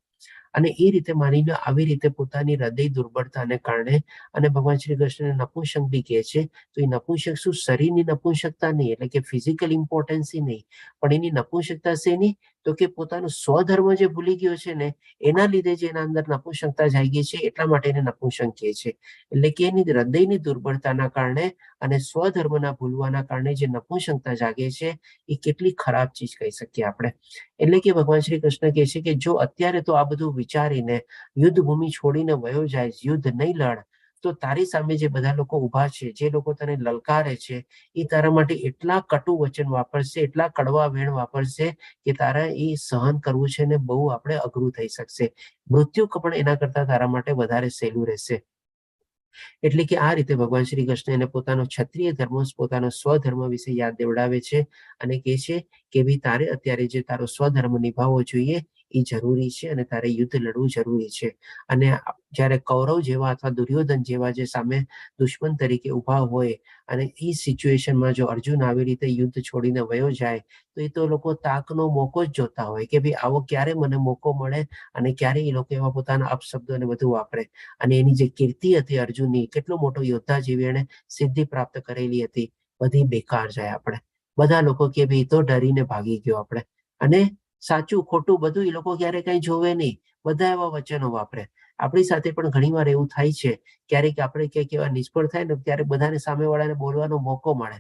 અને એ રીતે માની લો, આવી રીતે પોતાની હૃદય દુર્બળતાને કારણે, અને ભગવાન શ્રી કૃષ્ણ નપુંસક બી કહે છે, તો એ નપુંસક શું શરીરની નપુંસકતા નહીં, એટલે કે ફિઝિકલ ઇમ્પોર્ટન્સ નહીં, પણ એની નપુંસકતા શેની? તો કે પોતાનો સ્વધર્મ જે ભૂલી ગયો છે ને, એના લીધે જે એના અંદર નપુંસકતા જાગી છે, એટલા માટે એને નપુંસક કહે છે. એટલે કે એની હૃદયની દુર્બળતાના કારણે અને સ્વધર્મના ભૂલવાના કારણે જે નપુંસકતા જાગે છે, એ કેટલી ખરાબ ચીજ કહી શકીએ આપણે. એટલે કે ભગવાન શ્રી કૃષ્ણ કહે છે કે જો અત્યારે તો આ બધું વિચારીને યુદ્ધ ભૂમિ છોડીને વયો જાય, યુદ્ધ નહીં લડ, તો તારી સામે જે બધા લોકો ઉભા છે, જે લોકો તને લલકારે છે, એ તારા માટે એટલા કટુ વચન વાપરશે, એટલા કડવા વેણ વાપરશે કે તારા એ સહન કરવું છે ને બહુ આપણે અઘરું થઈ શકશે. મૃત્યુ પણ એના કરતા તારા માટે વધારે સહેલું રહેશે. એટલે કે આ રીતે ભગવાન શ્રી કૃષ્ણ એને પોતાનો ક્ષત્રિય ધર્મ, પોતાનો સ્વધર્મ વિશે યાદ દેવડાવે છે, અને કહે છે કે ભાઈ તારે અત્યારે જે તારો સ્વધર્મ નિભાવવો જોઈએ એ જરૂરી છે, અને તારે યુદ્ધ લડવું જરૂરી છે. અને જ્યારે કૌરવ જેવા અથવા દુર્યોધન જેવા જે સામે દુશ્મન તરીકે ઉભા હોય, અને એ સિચ્યુએશનમાં જો અર્જુન આવી રીતે યુદ્ધ છોડીને વયો જાય, તો એ તો લોકો તાકનો મોકો જ જોતા હોય કે ભાઈ આવો ક્યારે મને મોકો મળે, અને ક્યારે એ લોકો એવા પોતાના અપશબ્દો અને બધું વાપરે. અને એની જે કીર્તિ હતી અર્જુનની, કેટલો મોટો યોદ્ધા જેવી એને સિદ્ધિ પ્રાપ્ત કરેલી હતી, બધી બેકાર જાય. આપણે બધા લોકો કે ભાઈ તો ડરીને ભાગી ગયો આપણે, અને સાચું ખોટું બધું એ લોકો ક્યારે કઈ જોવે નહીં, બધા એવા વચનો વાપરે. આપણી સાથે પણ ઘણી વાર એવું થાય છે, ક્યારેક આપણે ક્યાંક એવા નિષ્ફળ થાય ને, ત્યારે બધાને સામેવાળાને બોલવાનો મોકો મળે,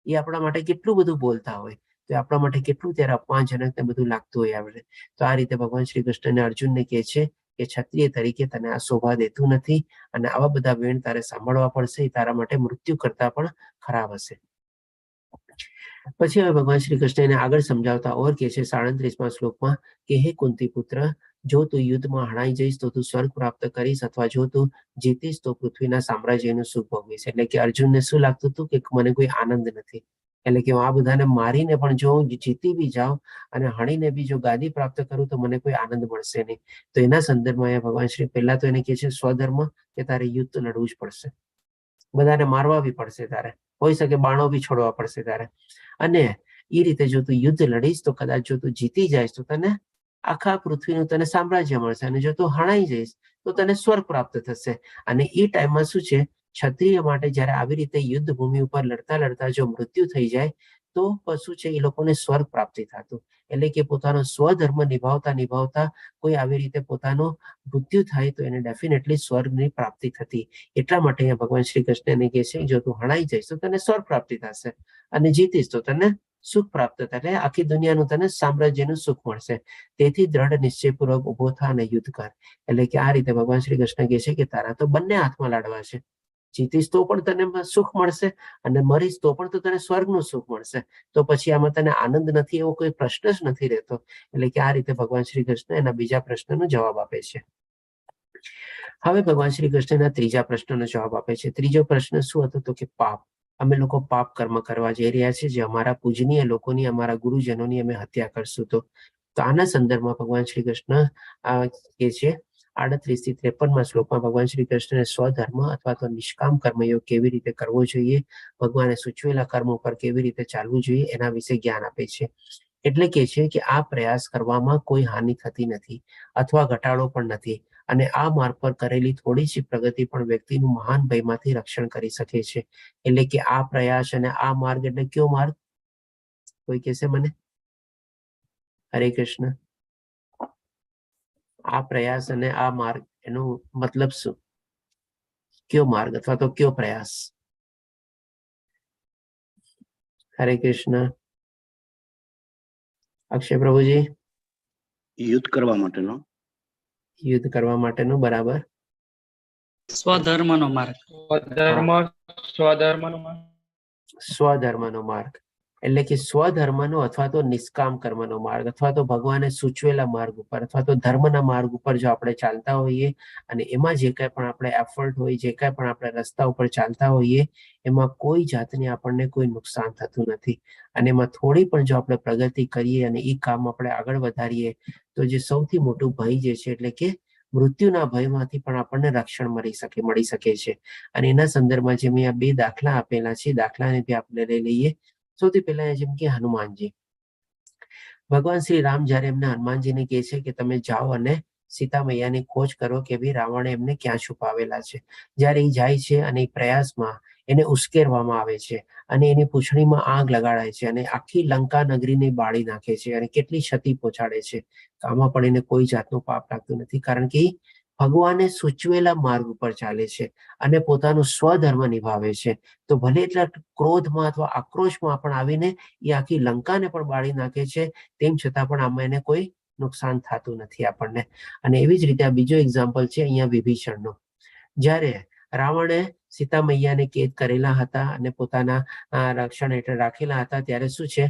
એ આપણા માટે કેટલું બધું બોલતા હોય, તો આપણા માટે કેટલું ત્યારે અપમાનજનક ને બધું લાગતું હોય આપણે. તો આ રીતે ભગવાન શ્રી કૃષ્ણ અર્જુનને કહે છે કે ક્ષત્રિય તરીકે તને આ શોભા દેતું નથી, અને આવા બધા વેણ તારે સાંભળવા પડશે, એ તારા માટે મૃત્યુ કરતા પણ ખરાબ હશે. પછી હવે ભગવાન શ્રી કૃષ્ણ એને આગળ સમજાવતા ઓર કહે છે 37મા શ્લોકમાં કે હે કુંતી પુત્ર, જો તું યુદ્ધમાં હણાઈ જઈશ તો તું સ્વર્ગ પ્રાપ્ત કરીશ, અથવા જો તું જીતીશ તો પૃથ્વીના સામ્રાજ્યનું સુખ ભોગવીશ. એટલે કે અર્જુનને શું લાગતું હતું કે મને કોઈ આનંદ નથી, એટલે કે હું આ બધાને મારીને પણ જો હું જીતી બી જાઉં અને હણીને બી જો ગાદી પ્રાપ્ત કરું તો મને કોઈ આનંદ મળશે નહીં. તો એના સંદર્ભમાં ભગવાન શ્રી પહેલા તો એને કહે છે સ્વધર્મ, કે તારે યુદ્ધ લડવું જ પડશે, બધાને મારવા બી પડશે તારે, હોઈ શકે બાણો બી છોડવા પડશે તારે. અને એ રીતે જો તું યુદ્ધ લડીશ તો કદાચ જો તું જીતી જાય તો તને આખા પૃથ્વીનું તને સામ્રાજ્ય મળશે, અને જો તું હણાઈ જઈશ તો તને સ્વર્ગ પ્રાપ્ત થશે. અને એ ટાઈમમાં શું છે, ક્ષત્રિય માટે જયારે આવી રીતે યુદ્ધ ભૂમિ ઉપર લડતા લડતા જો મૃત્યુ થઈ જાય, તો શું છે એ લોકોને સ્વર્ગ પ્રાપ્તિ થતું. એટલે કે પોતાનો સ્વધર્મ નિભાવતા નિભાવતા કોઈ આવી રીતે પોતાનો મૃત્યુ થાય તો એને ડેફિનેટલી સ્વર્ગની પ્રાપ્તિ થતી. એટલા માટે અહીંયા ભગવાન શ્રી કૃષ્ણ એને કહે છે જો તું હણાઈ જઈશ તો તને સ્વર્ગ પ્રાપ્તિ થશે અને જીતીશ તો તને સુખ પ્રાપ્ત થાય, એટલે આખી દુનિયાનું તને સામ્રાજ્યનું સુખ મળશે. તેથી દ્રઢ નિશ્ચયપૂર્વક ઉભો થા અને યુદ્ધ કર. એટલે કે આ રીતે ભગવાન શ્રી કૃષ્ણ કહે છે કે તારા તો બંને હાથમાં લાડવા છે. જીતીશ તો પણ તને સુખ મળશે અને મરીશ તો પણ તો તને સ્વર્ગનું સુખ મળશે. તો પછી આમાં તને આનંદ નથી એવો કોઈ પ્રશ્ન જ નથી રહેતો. એટલે કે આ રીતે ભગવાન શ્રી કૃષ્ણ એના બીજા પ્રશ્નનો જવાબ આપે છે. હવે ભગવાન શ્રી કૃષ્ણના ત્રીજા પ્રશ્નનો જવાબ આપે છે. ત્રીજો પ્રશ્ન શું હતો તો કે પાપ. અમે લોકો પાપ કર્મ કરવા જઈ રહ્યા છે જે અમારા પૂજનીય લોકોની, અમારા ગુરુજનોની અમે હત્યા કરશું. તો આના સંદર્ભમાં ભગવાન શ્રી કૃષ્ણ કહે છે 38 થી 53માં શ્લોકમાં ભગવાન શ્રી કૃષ્ણને સ્વધર્મ અથવા તો નિષ્કામ કર્મયોગ કેવી રીતે કરવો જોઈએ, ભગવાને સૂચવેલા કર્મ ઉપર કેવી રીતે ચાલવું જોઈએ એના વિશે જ્ઞાન આપે છે. એટલે કે છે કે આ પ્રયાસ કરવામાં કોઈ હાનિ થતી નથી અથવા ઘટાડો પણ નથી અને આ માર્ગ પર કરેલી થોડી જ પ્રગતિ પણ વ્યક્તિનું મહાન ભયમાંથી રક્ષણ કરી શકે છે. એટલે કે આ પ્રયાસ અને આ માર્ગ એટલે કયો માર્ગ? કોઈ કહેશે મને? હરે કૃષ્ણ. આ પ્રયાસ અને આ માર્ગ એનો મતલબ શું? કયો માર્ગ અથવા તો કયો પ્રયાસ? હરે કૃષ્ણ. અક્ષય પ્રભુજી. યુદ્ધ કરવા માટેનો. યુદ્ધ કરવા માટેનો, બરાબર. સ્વધર્મનો માર્ગ. સ્વધર્મનો માર્ગ એટલે કે સ્વધર્મનો અથવા તો નિષ્કામ કર્મનો માર્ગ અથવા તો ભગવાને સૂચવેલા માર્ગ ઉપર અથવા તો ધર્મના માર્ગ ઉપર જો આપણે ચાલતા હોઈએ અને એમાં જે કાંઈ પણ આપણે એફર્ટ હોય, જે કાંઈ પણ આપણે રસ્તા ઉપર ચાલતા હોઈએ એમાં કોઈ જાતની આપણને કોઈ નુકસાન થતું નથી અને એમાં થોડી પણ જો આપણે પ્રગતિ કરીએ અને એ કામ આપણે આગળ વધારીએ તો જે સૌથી મોટું ભય જે છે એટલે કે મૃત્યુના ભયમાંથી પણ આપણને રક્ષણ મળી શકે છે. અને એના સંદર્ભમાં જે મેં આ બે દાખલા આપેલા છે, દાખલાને બી આપણે લઈ લઈએ. સૌથી પહેલા જેમ કે હનુમાનજી. ભગવાન શ્રી રામ જયારે એમને હનુમાનજીને કહે છે કે તમે જાઓ અને સીતા મૈયાની ખોજ કરો કે ભાઈ રાવણે એમને ક્યાં છુપાવેલા છે. જયારે એ જાય છે અને એ પ્રયાસમાં એને ઉશ્કેરવામાં આવે છે અને એની પૂંછડીમાં આગ લગાડાય છે અને આખી લંકા નગરીને બાળી નાખે છે અને કેટલી ક્ષતિ પહોંચાડે છે. આમાં પણ એને કોઈ જાતનું પાપ લાગતું નથી કારણ કે ભગવાને સૂચવેલા માર્ગ ઉપર ચાલે છે અને પોતાનું સ્વધર્મ નિભાવે છે. તો ભલે એટલા ક્રોધમાં અથવા આક્રોશમાં પણ આવીને એ આખી લંકાને પણ બાળી નાખે છે, તેમ છતાં પણ આમાં એને કોઈ નુકસાન થતું નથી આપણને. અને એવી જ રીતે આ બીજો એક્ઝામ્પલ છે અહીંયા વિભીષણનો. જ્યારે રાવણે સીતા મૈયાને કેદ કરેલા હતા અને પોતાના રક્ષણ હેઠળ રાખેલા હતા ત્યારે શું છે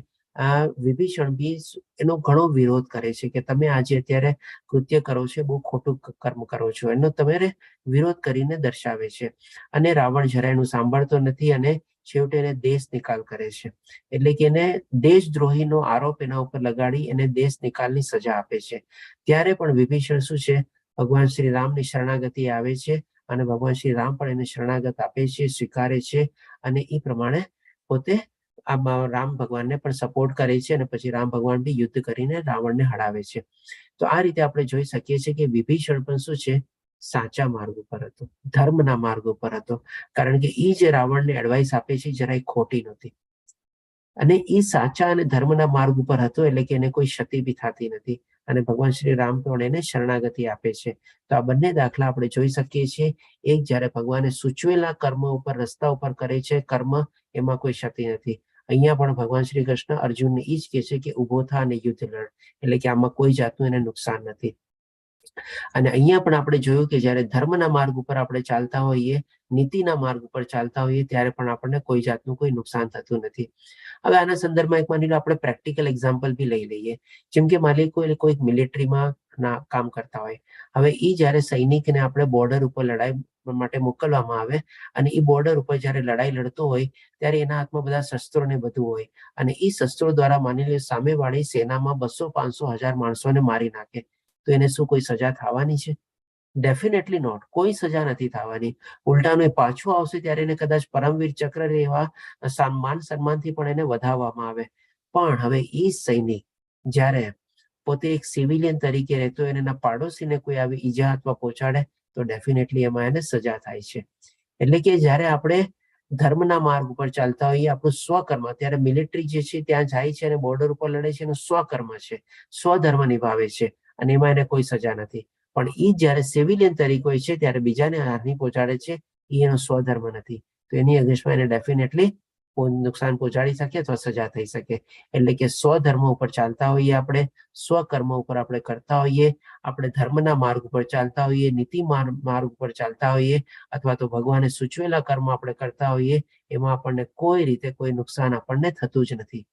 વિભીષણ બી એનો ઘણો વિરોધ કરે છે કે તમે આજે અત્યારે કૃત્ય કરો છો, બહુ ખોટું કર્મ કરો છો, એનો તમારે વિરોધ કરીને દર્શાવે છે. અને રાવણ જરા એનું સાંભળતો નથી અને છેવટે એને દેશ નિકાલ કરે છે. એટલે કે એને દેશદ્રોહીનો આરોપ એના ઉપર લગાડી એને દેશ નિકાલની સજા આપે છે. ત્યારે પણ વિભીષણ શું છે ભગવાન શ્રી રામની શરણાગતિ આવે છે અને ભગવાન શ્રી રામ પણ એને શરણાગત આપે છે, સ્વીકારે છે અને એ પ્રમાણે પોતે રામ ભગવાનને પણ સપોર્ટ કરે છે અને પછી રામ ભગવાન બી યુદ્ધ કરીને રાવણને હરાવે છે. તો આ રીતે આપણે જોઈ શકીએ છીએ કે વિભીષણ પણ શું છે સાચા માર્ગ ઉપર હતો, ધર્મના માર્ગ ઉપર હતો. કારણ કે એ જે રાવણને એડવાઇસ આપે છે જરાય ખોટી નથી અને એ સાચા અને ધર્મના માર્ગ ઉપર હતો એટલે કે એને કોઈ ક્ષતિ બી થતી નથી અને ભગવાન શ્રી રામ પણ એને શરણાગતિ આપે છે. તો આ બંને દાખલા આપણે જોઈ શકીએ છીએ. એક જયારે ભગવાને સૂચવેલા કર્મ ઉપર રસ્તા ઉપર કરે છે કર્મ, એમાં કોઈ ક્ષતિ નથી. અહીંયા પણ ભગવાન શ્રી કૃષ્ણ અર્જુનને એ જ કહે છે કે ઉભો થા અને યુદ્ધ લડ. એટલે કે આમાં કોઈ જાતનું એને નુકસાન નથી. અને અહીંયા પણ આપણે જોયું કે જયારે ધર્મના માર્ગ ઉપર આપણે ચાલતા હોઈએ, નીતિના માર્ગ ઉપર ચાલતા હોઈએ ત્યારે પણ આપણને કોઈ જાતનું કોઈ નુકસાન થતું નથી. હવે આના સંદર્ભમાં એક માની લો આપણે પ્રેક્ટિકલ એક્ઝામ્પલ બી લઈ લઈએ. જેમ કે માની લો કોઈ મિલિટરીમાં કામ કરતા હોય. હવે એ જયારે સૈનિકને આપણે બોર્ડર ઉપર લડાઈ માટે મોકલવામાં આવે અને એ બોર્ડર ઉપર જયારે લડાઈ લડતો હોય ત્યારે એના હાથમાં બધા શસ્ત્રો ને બધું હોય અને એ શસ્ત્રો દ્વારા માની લો સામેવાળી સેનામાં 200, 500, 1000 માણસોને મારી નાખે તો એને શું કોઈ સજા થવાની છે? Definitely not. કોઈ સજા નથી થવાની. ઉલટાનું એ પાછું આવશે ત્યારે એને કદાચ પરમવીર ચક્ર એવા સન્માનથી પણ એને વધાવવામાં આવે. પણ હવે એ સૈનિક જ્યારે પોતે એક સિવિલિયન તરીકે રહેતો હોય અને એના પાડોશીને કોઈ આવી ઈજા અથવા પહોંચાડે તો ડેફિનેટલી એમાં એને સજા થાય છે. એટલે કે જ્યારે આપણે ધર્મના માર્ગ ઉપર ચાલતા હોઈએ, આપણું સ્વકર્મ, અત્યારે મિલિટરી જે છે ત્યાં જાય છે અને બોર્ડર ઉપર લડે છે, એનું સ્વકર્મ છે, સ્વધર્મ નિભાવે છે અને એમાં એને કોઈ સજા નથી. પણ એ જયારે સિવિલિયન તરીકે હોય છે ત્યારે બીજાને હાનિ પહોંચાડે છે, એ એનો સ્વધર્મ નથી. તો એની અગેન્સ્ટમાં એને ડેફિનેટલી નુકસાન પહોંચાડી શકે અથવા સજા થઈ શકે. એટલે કે સ્વધર્મ ઉપર ચાલતા હોઈએ, આપણે સ્વકર્મ ઉપર આપણે કરતા હોઈએ, આપણે ધર્મના માર્ગ ઉપર ચાલતા હોઈએ, નીતિ માર્ગ ઉપર ચાલતા હોઈએ, અથવા તો ભગવાને સૂચવેલા કર્મ આપણે કરતા હોઈએ, એમાં આપણને કોઈ રીતે કોઈ નુકસાન આપણને થતું જ નથી.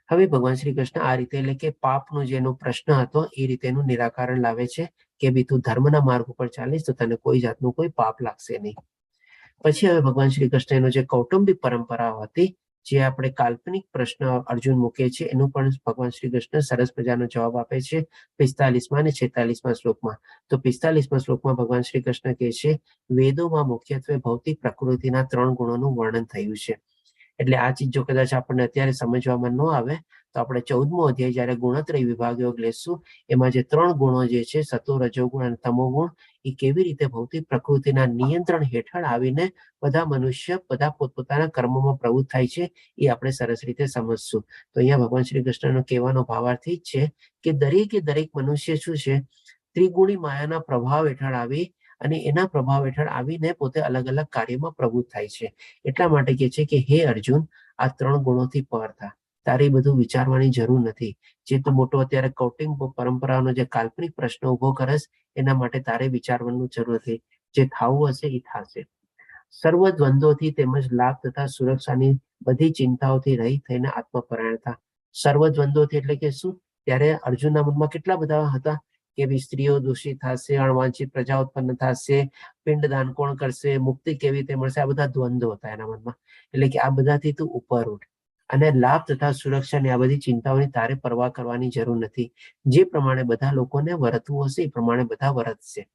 હવે ભગવાન શ્રી કૃષ્ણ આ રીતે, એટલે કે પાપનો જેનો પ્રશ્ન હતો એ રીતેનું નિરાકરણ લાવે છે કે ભાઈ તું ધર્મના માર્ગ ઉપર ચાલીશ તો તને કોઈ જાતનું કોઈ પાપ લાગશે નહીં. પછી હવે ભગવાન શ્રી કૃષ્ણ એનો જે કૌટુંબિક પરંપરા હતી, જે આપણે કાલ્પનિક પ્રશ્ન અર્જુન મૂકે છે, એનું પણ ભગવાન શ્રી કૃષ્ણ સરસ મજાનો જવાબ આપે છે 45મા અને 46મા શ્લોકમાં. તો 45મા શ્લોકમાં ભગવાન શ્રી કૃષ્ણ કહે છે, વેદોમાં મુખ્યત્વે ભૌતિક પ્રકૃતિના 3 ગુણોનું વર્ણન થયું છે. એટલે આ ચીજ જો કદાચ આપણને અત્યારે સમજવામાં ન આવે તો આપણે 14મો અધ્યાય જયારે ગુણત્રય વિભાગ યોગ લેશું, એમાં જે 3 ગુણો જે છે, સતો, રજોગુણ અને તમોગુણ, એ કેવી રીતે ભૌતિક પ્રકૃતિના નિયંત્રણ હેઠળ આવીને બધા મનુષ્ય બધા પોતપોતાના કર્મોમાં પ્રવૃત્ત થાય છે, એ આપણે સરસ રીતે સમજશું. તો અહીંયા ભગવાન શ્રી કૃષ્ણનો કહેવાનો ભાવાર્થ જ છે કે દરેકે દરેક મનુષ્ય શું છે, ત્રિગુણી માયાના પ્રભાવ હેઠળ આવી અને એના પ્રભાવ હેઠળ આવીને પોતે અલગ અલગ કાર્યમાં પ્રવૃત્ત થાય છે. એટલા માટે કહે છે કે હે અર્જુન, આ 3 ગુણોથી પર થા, તારે બધું વિચારવાની જરૂર નથી. જે તું મોટો અત્યારે કૌટુંબિક પરંપરાનો જે કાલ્પનિક પ્રશ્ન ઉભો કરસ, એના માટે તારે વિચારવાની જરૂર નથી. જે થવું હશે એ થશે. સર્વ દ્વંદ્વોથી તેમજ લાભ તથા સુરક્ષાની બધી ચિંતાઓથી રહિત થઈને આત્મપરાયણ થા. સર્વ દ્વંદ્વોથી એટલે કે શું? ત્યારે અર્જુનના મનમાં કેટલા બધા હતા કે ભાઈ સ્ત્રીઓ દૂષિત થશે, અણવાંછિત પ્રજા ઉત્પન્ન થશે, પિંડદાન કોણ કરશે, મુક્તિ કેવી રીતે મળશે, આ બધા દ્વંદ્વો હતા એના મનમાં. એટલે કે આ બધાથી તું ઉપર ઉઠ અને લાભ તથા સુરક્ષાની આ બધી ચિંતાઓની તારે પરવા કરવાની જરૂર નથી. જે પ્રમાણે બધા લોકોને વર્તવું હશે એ પ્રમાણે બધા વર્તશે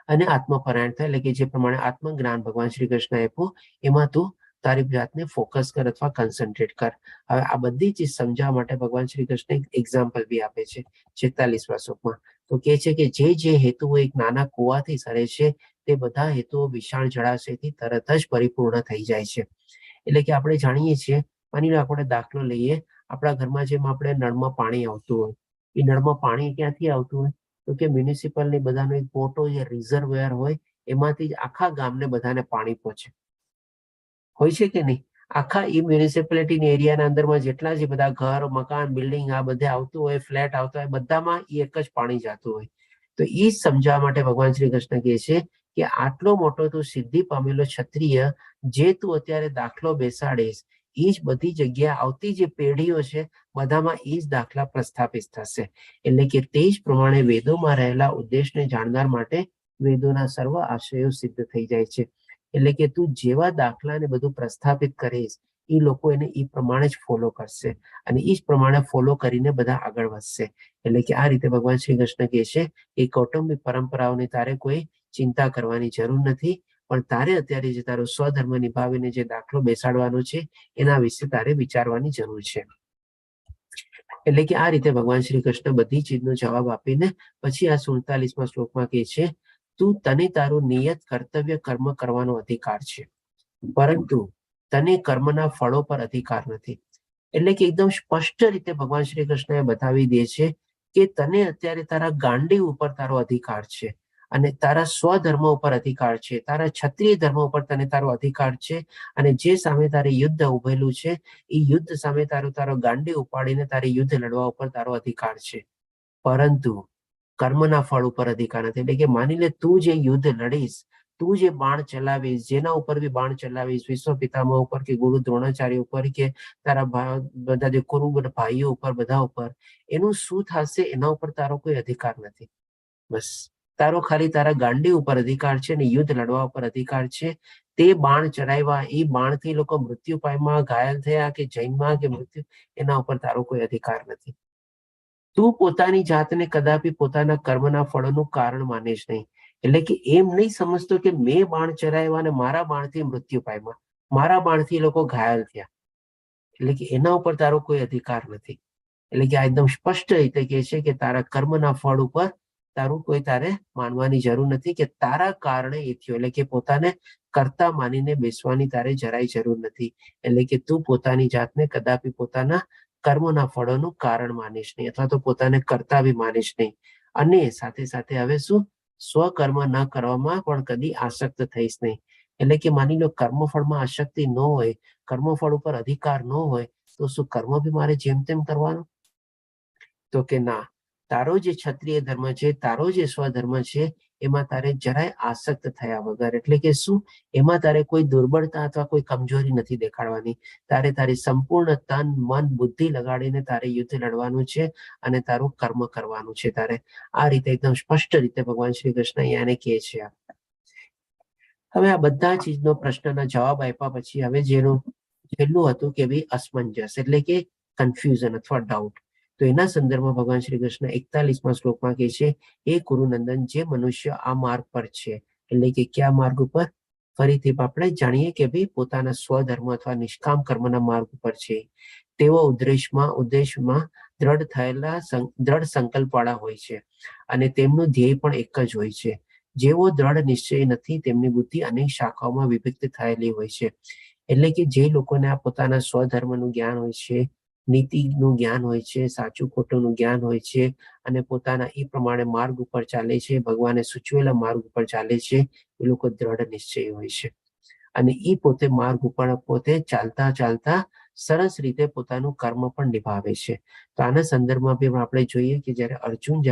અને આત્મપરાયણ થાય, એટલે કે જે પ્રમાણે આત્મજ્ઞાન ભગવાન શ્રી કૃષ્ણ આપ્યું એમાં તું તારી જાતને ફોકસ કર અથવા કન્સન્ટ્રેટ કર. હવે આ બધી ચીજ સમજાવવા માટે ભગવાન શ્રી કૃષ્ણ એક એક્ઝામ્પલ બી આપે છે 46મા શ્લોકમાં. તો કહે છે કે જે હેતુઓ એક નાના કુવાથી સરે છે, તે બધા હેતુઓ વિશાળ જળાશયથી તરત જ પરિપૂર્ણ થઈ જાય છે. એટલે કે આપણે જાણીએ છીએ, માની લો આપણે દાખલો લઈએ, આપણા ઘરમાં જેમ આપણે નળમાં પાણી આવતું હોય, એ નળમાં પાણી ક્યાંથી આવતું હોય? તો કે મ્યુનિસિપલની બધાનો એક મોટો જે રિઝર્વોયર હોય, એમાંથી જ આખા ગામને બધાને પાણી પહોંચે હોય છે કે નહીં? આખા એ મ્યુનિસિપાલિટીની એરિયાના અંદરમાં જેટલા જે બધા ઘર, મકાન, બિલ્ડિંગ આ બધે આવતું હોય, ફ્લેટ આવતા હોય, બધામાં એ એક જ પાણી જતું હોય. તો એ સમજાવવા માટે ભગવાન શ્રી કૃષ્ણ કહે છે કે આટલો મોટો તું સિદ્ધિ પામેલો ક્ષત્રિય, જે તું અત્યારે દાખલો બેસાડીશ, એ જ બધી જગ્યાએ આવતી જે પેઢીઓ છે બધામાં એ જ દાખલા પ્રસ્થાપિત થશે. એટલે કે તે જ પ્રમાણે વેદોમાં રહેલા ઉદ્દેશને જાણનાર માટે વેદોના સર્વ આશયો સિદ્ધ થઈ જાય છે. એટલે કે તું જેવા દાખલાને બધું પ્રસ્થાપિત કરીશ, એ લોકો એને એ પ્રમાણે જ ફોલો કરશે અને એ જ પ્રમાણે ફોલો કરીને બધા આગળ વધશે. એટલે કે આ રીતે ભગવાન શ્રી કૃષ્ણ કહે છે કે કૌટુંબિક પરંપરાઓની તારે કોઈ ચિંતા કરવાની જરૂર નથી, પણ તારે અત્યારે જે તારો સ્વધર્મ નિભાવીને જે દાખલો બેસાડવાનો છે એના વિશે તારે વિચારવાની જરૂર છે. એટલે કે આ રીતે ભગવાન શ્રી કૃષ્ણ બધી ચીજનો જવાબ આપીને પછી આ 47મા શ્લોકમાં કહે છે, તું તને તારું નિયત કર્તવ્ય કર્મ કરવાનો અધિકાર છે, પરંતુ તને કર્મના ફળો પર અધિકાર નથી. એટલે કે એકદમ સ્પષ્ટ રીતે ભગવાન શ્રી કૃષ્ણ બતાવી દે છે કે તને અત્યારે તારા ગાંડી ઉપર તારો અધિકાર છે અને તારા સ્વધર્મ ઉપર અધિકાર છે, તારા ક્ષત્રિય ધર્મ ઉપર તને તારો અધિકાર છે અને જે સામે તારે યુદ્ધ ઉભેલું છે એ યુદ્ધ સામે તારો ગાંડી ઉપાડીને તારે યુદ્ધ લડવા ઉપર તારો અધિકાર છે, પરંતુ કર્મના ફળ ઉપર અધિકાર નથી. એટલે કે માની લે તું જે યુદ્ધ લડીશ, તું જે બાણ ચલાવીશ, જેના ઉપર બી બાણ ચલાવીશ, વિશ્વ પિતામહ ઉપર કે ગુરુ દ્રોણાચાર્ય ઉપર કે તારા બધા જે કુરુ ભાઈઓ ઉપર, બધા ઉપર, એનું શું થશે એના ઉપર તારો કોઈ અધિકાર નથી. બસ તારો ખાલી તારા ગાંડી ઉપર અધિકાર છે અને યુદ્ધ લડવા ઉપર અધિકાર છે. તે બાણ ચલાવ્યા, એ બાણથી લોકો મૃત્યુ પામ્યા, ઘાયલ થયા કે જૈનમાં કે મૃત્યુ, એના ઉપર તારો કોઈ અધિકાર નથી. તું પોતાની જાતને કદાપી પોતાના કર્મના ફળોનું કારણ માનીશ નહીં. એટલે કે એમ નહીં સમજતો કે મેં બાણ ચલાવ્યા અને મારા બાણથી મૃત્યુ પામ્યા, મારા બાણથી લોકો ઘાયલ થયા, એટલે કે એના ઉપર તારો કોઈ અધિકાર નથી. એટલે કે આ એકદમ સ્પષ્ટ રીતે કહે છે કે તારા કર્મના ફળ ઉપર તારું કોઈ તારે માનવાની જરૂર નથી કે તારા કારણે એ થયું. એટલે કે પોતાને કરતા માનીને બેસવાની તારે જરાય જરૂર નથી. એટલે કે તું પોતાની જાતને કદાપી પોતાના કર્મોના ફળોનું કારણ માનીશ નહીં, અથવા તો પોતાને કરતા બી માનીશ નહીં. અને સાથે સાથે હવે શું, સ્વકર્મ ન કરવામાં પણ કદી આસક્ત થઈશ નહીં. એટલે કે માની લો કર્મફળમાં આસક્તિ ન હોય, કર્મફળ ઉપર અધિકાર ન હોય, તો શું કર્મ બી મારે જેમ તેમ કરવાનું? તો કે ના, તારો જે ક્ષત્રિય ધર્મ છે, તારો જે સ્વધર્મ છે, એમાં તારે જરાય આસક્ત થયા વગર, એટલે કે શું, એમાં તારે કોઈ દુર્બળતા અથવા કોઈ કમજોરી નથી દેખાડવાની. તારે તારી સંપૂર્ણ તન મન બુદ્ધિ લગાડીને તારે યુદ્ધ લડવાનું છે અને તારું કર્મ કરવાનું છે. તારે આ રીતે એકદમ સ્પષ્ટ રીતે ભગવાન શ્રી કૃષ્ણ અહીંયાને કહે છે. હવે આ બધા ચીજનો પ્રશ્નના જવાબ આપ્યા પછી હવે જેનું છેલ્લું હતું કે ભાઈ અસમંજસ, એટલે કે કન્ફ્યુઝન અથવા ડાઉટ. તો એના સંદર્ભમાં ભગવાન શ્રી કૃષ્ણ 41મા શ્લોકમાં કહે છે, એ કુરુનંદન, જે મનુષ્ય આ માર્ગ પર છે, એટલે કે કયા માર્ગ ઉપર? ફરીથી આપણે જાણીએ કે ભાઈ પોતાના સ્વધર્મ અથવા નિષ્કામ કર્મના માર્ગ ઉપર છે. તેઓ ઉદ્દેશમાં દ્રઢ સંકલ્પ વાળા હોય છે અને તેમનું ધ્યેય પણ એક જ હોય છે. જેવો દ્રઢ નિશ્ચય નથી, તેમની બુદ્ધિ અનેક શાખાઓમાં વિભક્ત થયેલી હોય છે. એટલે કે જે લોકોને આ પોતાના સ્વધર્મનું જ્ઞાન હોય છે, નીતિનું જ્ઞાન હોય છે, સાચું ખોટુંનું જ્ઞાન હોય છે અને પોતાના એ પ્રમાણે માર્ગ ઉપર ચાલે છે, ભગવાને સૂચવેલા માર્ગ ઉપર ચાલે છે, એ લોકો દ્રઢ નિશ્ચય હોય છે. અને એ પોતે માર્ગ ઉપર પોતે ચાલતા ચાલતા સરસ રીતે પોતાનું કર્મ પણ નિભાવે છે. તો આના સંદર્ભમાં બી આપણે જોઈએ કે જ્યારે અર્જુન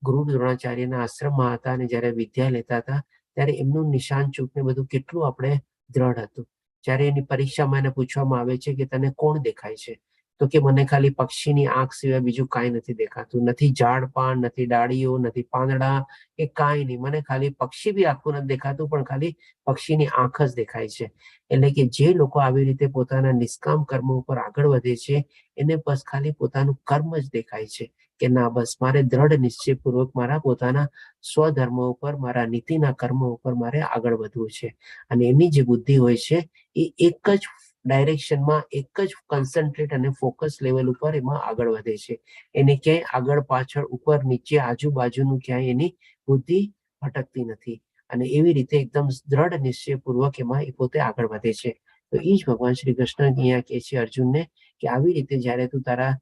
ગુરુ દ્રોણાચાર્યના આશ્રમમાં હતા અને જ્યારે વિદ્યા લેતા હતા, ત્યારે એમનું નિશાન ચૂક ને બધું કેટલું આપણે દ્રઢ હતું. જ્યારે એની પરીક્ષામાં એને પૂછવામાં આવે છે કે તને કોણ દેખાય છે, તો કે મને ખાલી પક્ષીની આંખ સિવાય બીજું કાંઈ નથી દેખાતું. નથી ઝાડ પાન, નથી ડાળીઓ, નથી પાંદડા, એ કાંઈ નહીં. મને ખાલી પક્ષી બી આખું નથી દેખાતું, પણ ખાલી પક્ષીની આંખ જ દેખાય છે. એટલે કે જે લોકો આવી રીતે પોતાના નિષ્કામ કર્મ ઉપર આગળ વધે છે, એને બસ ખાલી પોતાનું કર્મ જ દેખાય છે કે ના, બસ મારે દ્રઢ નિશ્ચયપૂર્વક મારા પોતાના સ્વધર્મ ઉપર, મારા નીતિના કર્મ ઉપર મારે આગળ વધવું છે. અને એની જે બુદ્ધિ હોય છે એ એક જ ડાયરેક્શનમાં, એક જ કન્સન્ટ્રેટ અને ફોકસ લેવલ ઉપર એમાં આગળ વધે છે. એને ક્યાંય આગળ પાછળ ઉપર નીચે આજુબાજુનું ક્યાંય એની બુદ્ધિ ભટકતી નથી. અને એવી રીતે એકદમ દ્રઢ નિશ્ચયપૂર્વક એમાં એ પોતે આગળ વધે છે. તો એ જ ભગવાન શ્રી કૃષ્ણ અહીંયા કહે છે અર્જુનને કે આવી રીતે જયારે તું તારા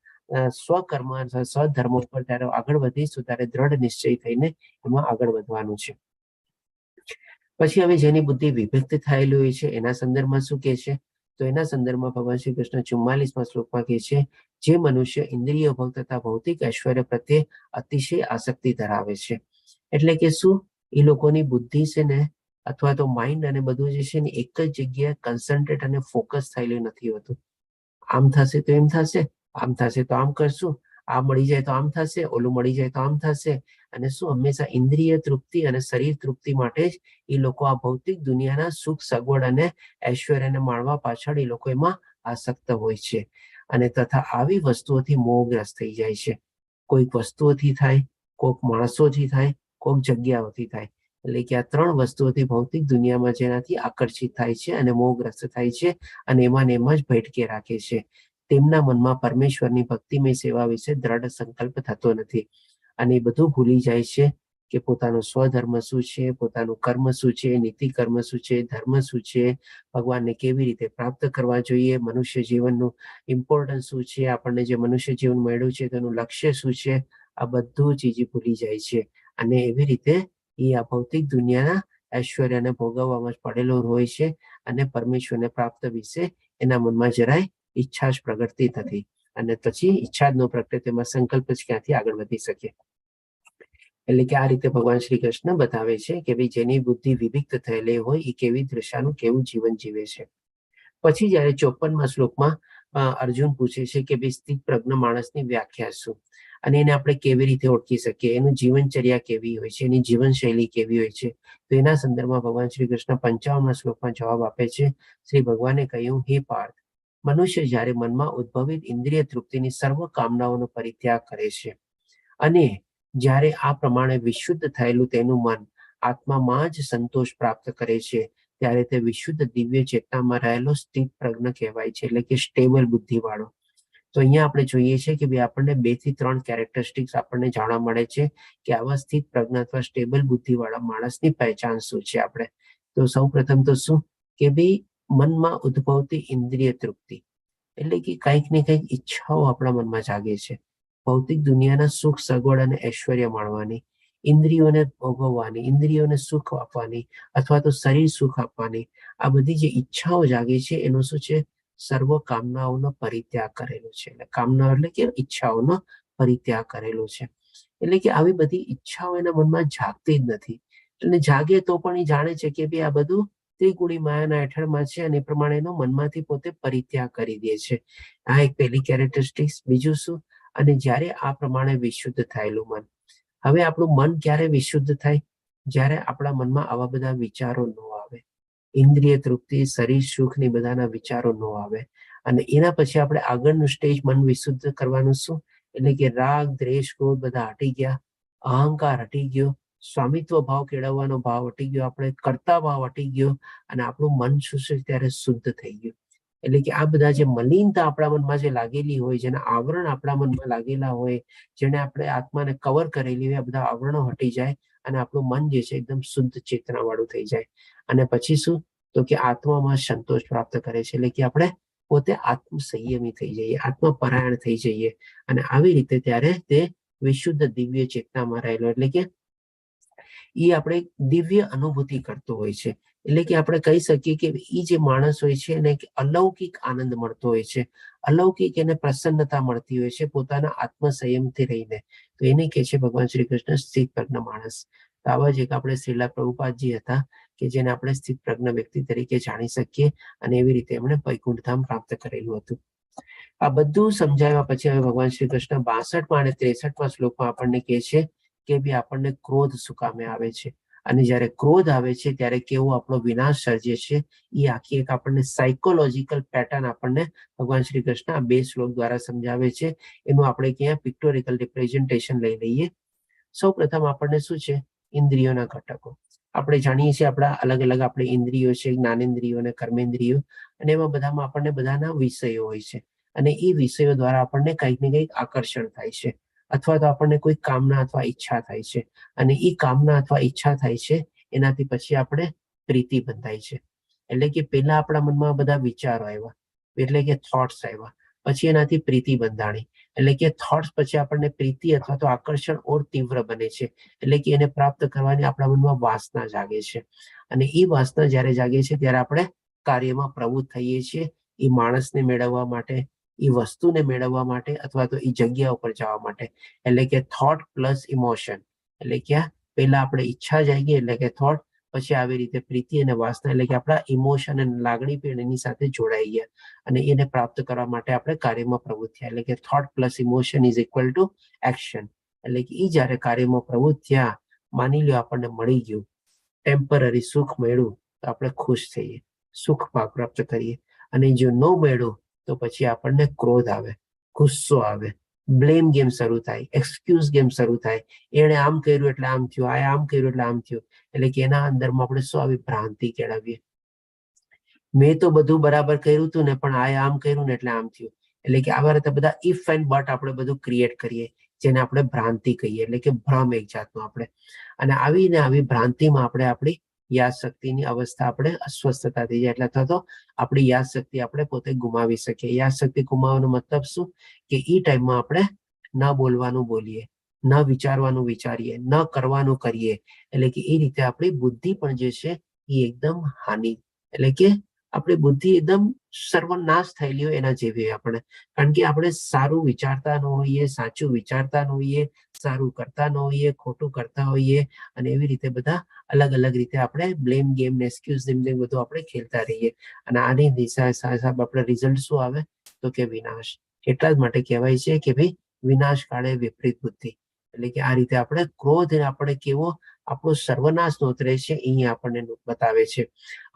સ્વકર્મ અથવા સ્વધર્મ ઉપર ત્યારે આગળ વધીશ, તો તારે દ્રઢ નિશ્ચય થઈને એમાં આગળ વધવાનું છે. પછી હવે જેની બુદ્ધિ વિભક્ત થયેલી હોય છે એના સંદર્ભમાં શું કહે છે? તો એના સંદર્ભમાં ભગવાન શ્રી કૃષ્ણ 44મા શ્લોકમાં કહે છે, જે મનુષ્ય ઇન્દ્રિય ભોગ તથા ભૌતિક ઐશ્વર્ય પ્રત્યે અતિશય આસક્તિ ધરાવે છે. એટલે કે શું, એ લોકોની બુદ્ધિ છે ને, અથવા તો માઇન્ડ અને બધું જે છે ને એક જ જગ્યાએ કન્સન્ટ્રેટ અને ફોકસ થયેલું નથી હોતું. આમ થશે તો એમ થશે, આમ થશે તો આમ કરશું, આ મળી જાય તો આમ થશે, ઓલું મળી જાય તો આમ થશે. અને શું, હંમેશા ઇન્દ્રિય તૃપ્તિ અને શરીર તૃપ્તિ માટે જ એ લોકો આ ભૌતિક દુનિયાના સુખ સગવડ અને ઐશ્વર્યને માણવા પાછળ એ લોકો એમાં આસક્ત હોય છે. અને તથા આવી વસ્તુઓથી મોહગ્રસ્ત થઈ જાય છે. કોઈક વસ્તુઓથી થાય, કોઈક માણસોથી થાય, કોઈક જગ્યાઓથી થાય. એટલે કે આ ત્રણ વસ્તુઓથી ભૌતિક દુનિયામાં જેનાથી આકર્ષિત થાય છે અને મોહગ્રસ્ત થાય છે અને એમાં ને એમાં જ ભટકે રાખે છે. તેમના મનમાં પરમેશ્વરની ભક્તિમય સેવા વિશે દ્રઢ સંકલ્પ થતો નથી અને એ બધું ભૂલી જાય છે કે પોતાનો સ્વધર્મ શું છે, પોતાનું કર્મ શું છે, નીતિ કર્મ શું છે, ધર્મ શું છે, ભગવાનને કેવી રીતે પ્રાપ્ત કરવા જોઈએ, મનુષ્ય જીવનનું ઇમ્પોર્ટન્સ શું છે, આપણને જે મનુષ્ય જીવન મળ્યું છે તેનું લક્ષ્ય શું છે, આ બધું ચીજ ભૂલી જાય છે. અને એવી રીતે એ આ ભૌતિક દુનિયાના ઐશ્વર્યને ભોગવવામાં જ પડેલો હોય છે અને પરમેશ્વરને પ્રાપ્ત વિશે એના મનમાં જરાય ઈચ્છા જ પ્રગટતી નથી. અને પછી ઈચ્છા જ ન પ્રગટે તેમાં સંકલ્પ જ ક્યાંથી આગળ વધી શકે. એટલે કે આ રીતે ભગવાન શ્રી કૃષ્ણ બતાવે છે કે ભાઈ જેની બુદ્ધિ વિવિક્ત થયેલી હોય એ કેવી દૃશ્યનું કેવું જીવન જીવે છે. પછી જયારે 54મા શ્લોકમાં અર્જુન પૂછે છે કે ભાઈ સ્થિત પ્રજ્ઞ માણસની વ્યાખ્યા શું, અને એને આપણે કેવી રીતે ઓળખી શકીએ, એનું જીવનચર્યા કેવી હોય છે, એની જીવનશૈલી કેવી હોય છે. તો એના સંદર્ભમાં ભગવાન શ્રી કૃષ્ણ 55મા શ્લોકમાં જવાબ આપે છે. શ્રી ભગવાને કહ્યું, હે પાર્થ, મનુષ્ય જ્યારે મનમાં ઉદ્ભવિત ઇન્દ્રિય તૃપ્તિની સર્વ કામનાઓનો પરિત્યાગ કરે છે અને જ્યારે આ પ્રમાણે વિશુદ્ધ થયેલું તેનું મન આત્મામાં જ સંતોષ પ્રાપ્ત કરે છે, ત્યારે તે વિશુદ્ધ દિવ્ય ચેતનામાં રહેલો સ્થિત પ્રજ્ઞ કહેવાય છે. એટલે કે સ્ટેબલ બુદ્ધિ વાળો. તો અહીંયા આપણે જોઈએ છે કે ભાઈ આપણને 2 થી 3 કેરેક્ટરિસ્ટિક્સ આપણને જાણવા મળે છે કે આવા સ્થિત પ્રજ્ઞા અથવા સ્ટેબલ બુદ્ધિવાળા માણસની પહેચાન શું છે. આપણે તો સૌ પ્રથમ તો શું કે ભાઈ મનમાં ઉદ્ભવતી ઇન્દ્રિય તૃપ્તિ, એટલે કે કંઈક ને કંઈક ઈચ્છાઓ આપણા મનમાં જાગે છે. ભૌતિક દુનિયાના સુખ સગવડ અને ઐશ્વર્ય માણવાની, ઇન્દ્રિયોને ભોગવવાની, ઇન્દ્રિયોને સુખ આપવાની અથવા તો શરીર સુખ આપવાની, આ બધી જે ઈચ્છાઓ જાગે છે એનું શું છે, સર્વ કામનાઓનો પરિત્યાગ કરેલો છે. એટલે કામનાઓ એટલે કે ઈચ્છાઓનો પરિત્યાગ કરેલો છે. એટલે કે આવી બધી ઈચ્છાઓ એના મનમાં જાગતી જ નથી. અને જાગે તો પણ એ જાણે છે કે ભાઈ આ બધું ત્રિગુણી માયાના હેઠળમાં છે અને એ પ્રમાણે એનો મનમાંથી પોતે પરિત્યાગ કરી દે છે. આ એક પહેલી કેરેક્ટરિસ્ટિક્સ. બીજું શું, અને જ્યારે આ પ્રમાણે વિશુદ્ધ થયેલું મન, હવે આપણું મન ક્યારે વિશુદ્ધ થાય, જ્યારે આપણા મનમાં આવા બધા વિચારો ન આવે, ઇન્દ્રિય તૃપ્તિ, શરીર સુખ ની બધાના વિચારો ન આવે. અને એના પછી આપણે આગળનું સ્ટેજ મન વિશુદ્ધ કરવાનું શું, એટલે કે રાગ દ્વેષ ક્રોધ બધા હટી ગયા, અહંકાર હટી ગયો, સ્વામિત્વ ભાવ કેળવવાનો ભાવ હટી ગયો, આપણે કર્તા ભાવ હટી ગયો અને આપણું મન શું છે ત્યારે શુદ્ધ થઈ ગયું. એટલે કે આ બધા જે મલિનતા આપણા મનમાં જે લાગેલી હોય, જેના આવરણ આપણા મનમાં લાગેલા હોય, જેને આપણે આત્માને કવર કરેલી હોય, આ બધા આવરણો હટી જાય અને આપણું મન જે છે એકદમ શુદ્ધ ચેતના વાળું થઈ જાય. અને પછી શું, તો કે આત્મામાં સંતોષ પ્રાપ્ત કરે છે. એટલે કે આપણે પોતે આત્મ સંયમી થઈ જઈએ, આત્મપરાયણ થઈ જઈએ અને આવી રીતે ત્યારે તે વિશુદ્ધ દિવ્ય ચેતનામાં રહેલો, એટલે કે એ આપણે દિવ્ય અનુભૂતિ કરતો હોય છે. એટલે કે આપણે કહી શકીએ કે એ જે માણસ હોય છે એને અલૌકિક આનંદ મળતો હોય છે, અલૌકિક એને પ્રસન્નતા મળતી હોય છે પોતાના આત્મ સંયમથી રહીને. તો એને કહે છે ભગવાન શ્રી કૃષ્ણ સ્થિત પ્રજ્ઞ માણસ. તો આવા જ એક આપણે શ્રીલા પ્રભુપાદજી હતા કે જેને આપણે સ્થિત પ્રજ્ઞ વ્યક્તિ તરીકે જાણી શકીએ અને એવી રીતે એમણે વૈકુંઠ ધામ પ્રાપ્ત કરેલું હતું. આ બધું સમજાવ્યા પછી હવે ભગવાન શ્રી કૃષ્ણ 62માં અને 63માં શ્લોકમાં આપણને કહે છે કે ભાઈ આપણને ક્રોધ શું કામે આવે છે, અને જ્યારે ક્રોધ આવે છે ત્યારે કેવો આપણો વિનાશ સર્જે છે. એ આખી એક આપણને સાયકોલોજીકલ પેટર્ન આપણને ભગવાન શ્રી કૃષ્ણ આ 2 શ્લોક દ્વારા સમજાવે છે. એનું આપણે ક્યાં પિક્ટોરિકલ રિપ્રેઝન્ટેશન લઈ લઈએ. સૌ પ્રથમ આપણને શું છે, ઇન્દ્રિયોના ઘટકો. આપણે જાણીએ છીએ આપણા અલગ અલગ આપણે ઇન્દ્રિયો છે, જ્ઞાનેન્દ્રિયો અને કર્મેન્દ્રિયો, અને એમાં બધામાં આપણને બધાના વિષયો હોય છે અને એ વિષયો દ્વારા આપણને કંઈક ને કંઈક આકર્ષણ થાય છે અથવા તો આપણને કોઈ કામના અથવા ઈચ્છા થાય છે, અને એ કામના અથવા ઈચ્છા થાય છે એનાથી પછી આપણે પ્રીતિ બંધાય છે. એટલે કે પેલા આપણા મનમાં બધા વિચારો આવ્યા, એટલે કે થોટ્સ આવ્યા, પછી એનાથી પ્રીતિ બંધાણી, એટલે કે થોટ્સ પછી આપણને પ્રીતિ અથવા તો આકર્ષણ ઓર તીવ્ર બને છે. એટલે કે એને પ્રાપ્ત કરવાની આપણા મનમાં વાસના જાગે છે, અને એ વાસના જ્યારે જાગે છે ત્યારે આપણે કાર્યમાં પ્રવૃત્ત થઈએ છીએ, એ માણસને મેળવવા માટે, એ વસ્તુને મેળવવા માટે અથવા તો એ જગ્યા ઉપર જવા માટે. એટલે કે થોટ પ્લસ ઇમોશન, એટલે કે પેલા આપણે ઈચ્છા જાગી એટલે કે થોટ, પછી આવી રીતે પ્રીતિ અને વાસના એટલે કે આપણા ઇમોશન અને લાગણી પણ એની સાથે જોડાઈ ગયા અને એને પ્રાપ્ત કરવા માટે આપણે કાર્યમાં પ્રવૃત્ત થયા. એટલે કે thought plus emotion is equal to action. એટલે કે એ જયારે કાર્યમાં પ્રવૃત્ત થયા, માની લો આપણને મળી ગયું ટેમ્પરરી સુખ મળ્યું તો આપણે ખુશ થઈએ, સુખ પ્રાપ્ત કરીએ, અને જો ન મળ્યું તો પછી આપણને ક્રોધ આવે, ગુસ્સો આવે, બ્લેમ ગેમ શરૂ થાય, એક્સક્યુઝ ગેમ શરૂ થાય. એણે આમ કર્યું એટલે આમ થયું, આ આમ કર્યું એટલે આમ થયું. એટલે કે એના અંદરમાં આપણે શું આવી ભ્રાંતિ કેળવીએ, મેં તો બધું બરાબર કર્યું હતું ને પણ આ આમ કર્યું ને એટલે આમ થયું. એટલે કે આવા રીતે બધા ઇફ એન્ડ બટ આપણે બધું ક્રિએટ કરીએ, જેને આપણે ભ્રાંતિ કહીએ, એટલે કે ભ્રમ એક જાતનો આપણે. અને આવીને આવી ભ્રાંતિમાં આપણે આપણી યાદ શક્તિની અવસ્થા આપણે અસ્વસ્થતા થઈ જાય, એટલે અથવા તો આપણી યાદ શક્તિ આપણે પોતે ગુમાવી શકીએ. યાદ શક્તિ ગુમાવવાનો મતલબ શું, કે એ ટાઈમમાં આપણે ન બોલવાનું બોલીએ, ન વિચારવાનું વિચારીએ, ન કરવાનું કરીએ. એટલે કે એ રીતે આપણી બુદ્ધિ પણ જે છે એ એકદમ હાનિ, એટલે કે આપણી બુદ્ધિ એકદમ સર્વનાશ થયેલી હોય એના જેવી આપણે. કારણ કે આપણે સારું વિચારતા ન હોઈએ, સાચું વિચારતા ન હોઈએ, સારું કરતા ન હોઈએ, ખોટું કરતા હોઈએ, અને એવી રીતે બધા અલગ અલગ રીતે આપણે બ્લેમ ગેમ ને એક્સક્યુઝ ગેમ બધું આપણે ખેલતા રહીએ. અને આની દિશા સાહેબ આપણે રિઝલ્ટ શું આવે, તો કે વિનાશ. એટલા જ માટે કહેવાય છે કે ભાઈ વિનાશ કાળે વિપરીત બુદ્ધિ. એટલે કે આ રીતે આપણે ક્રોધ આપણે કેવો આપણો સર્વનાશ નોતરે છે એ આપણને બતાવે છે.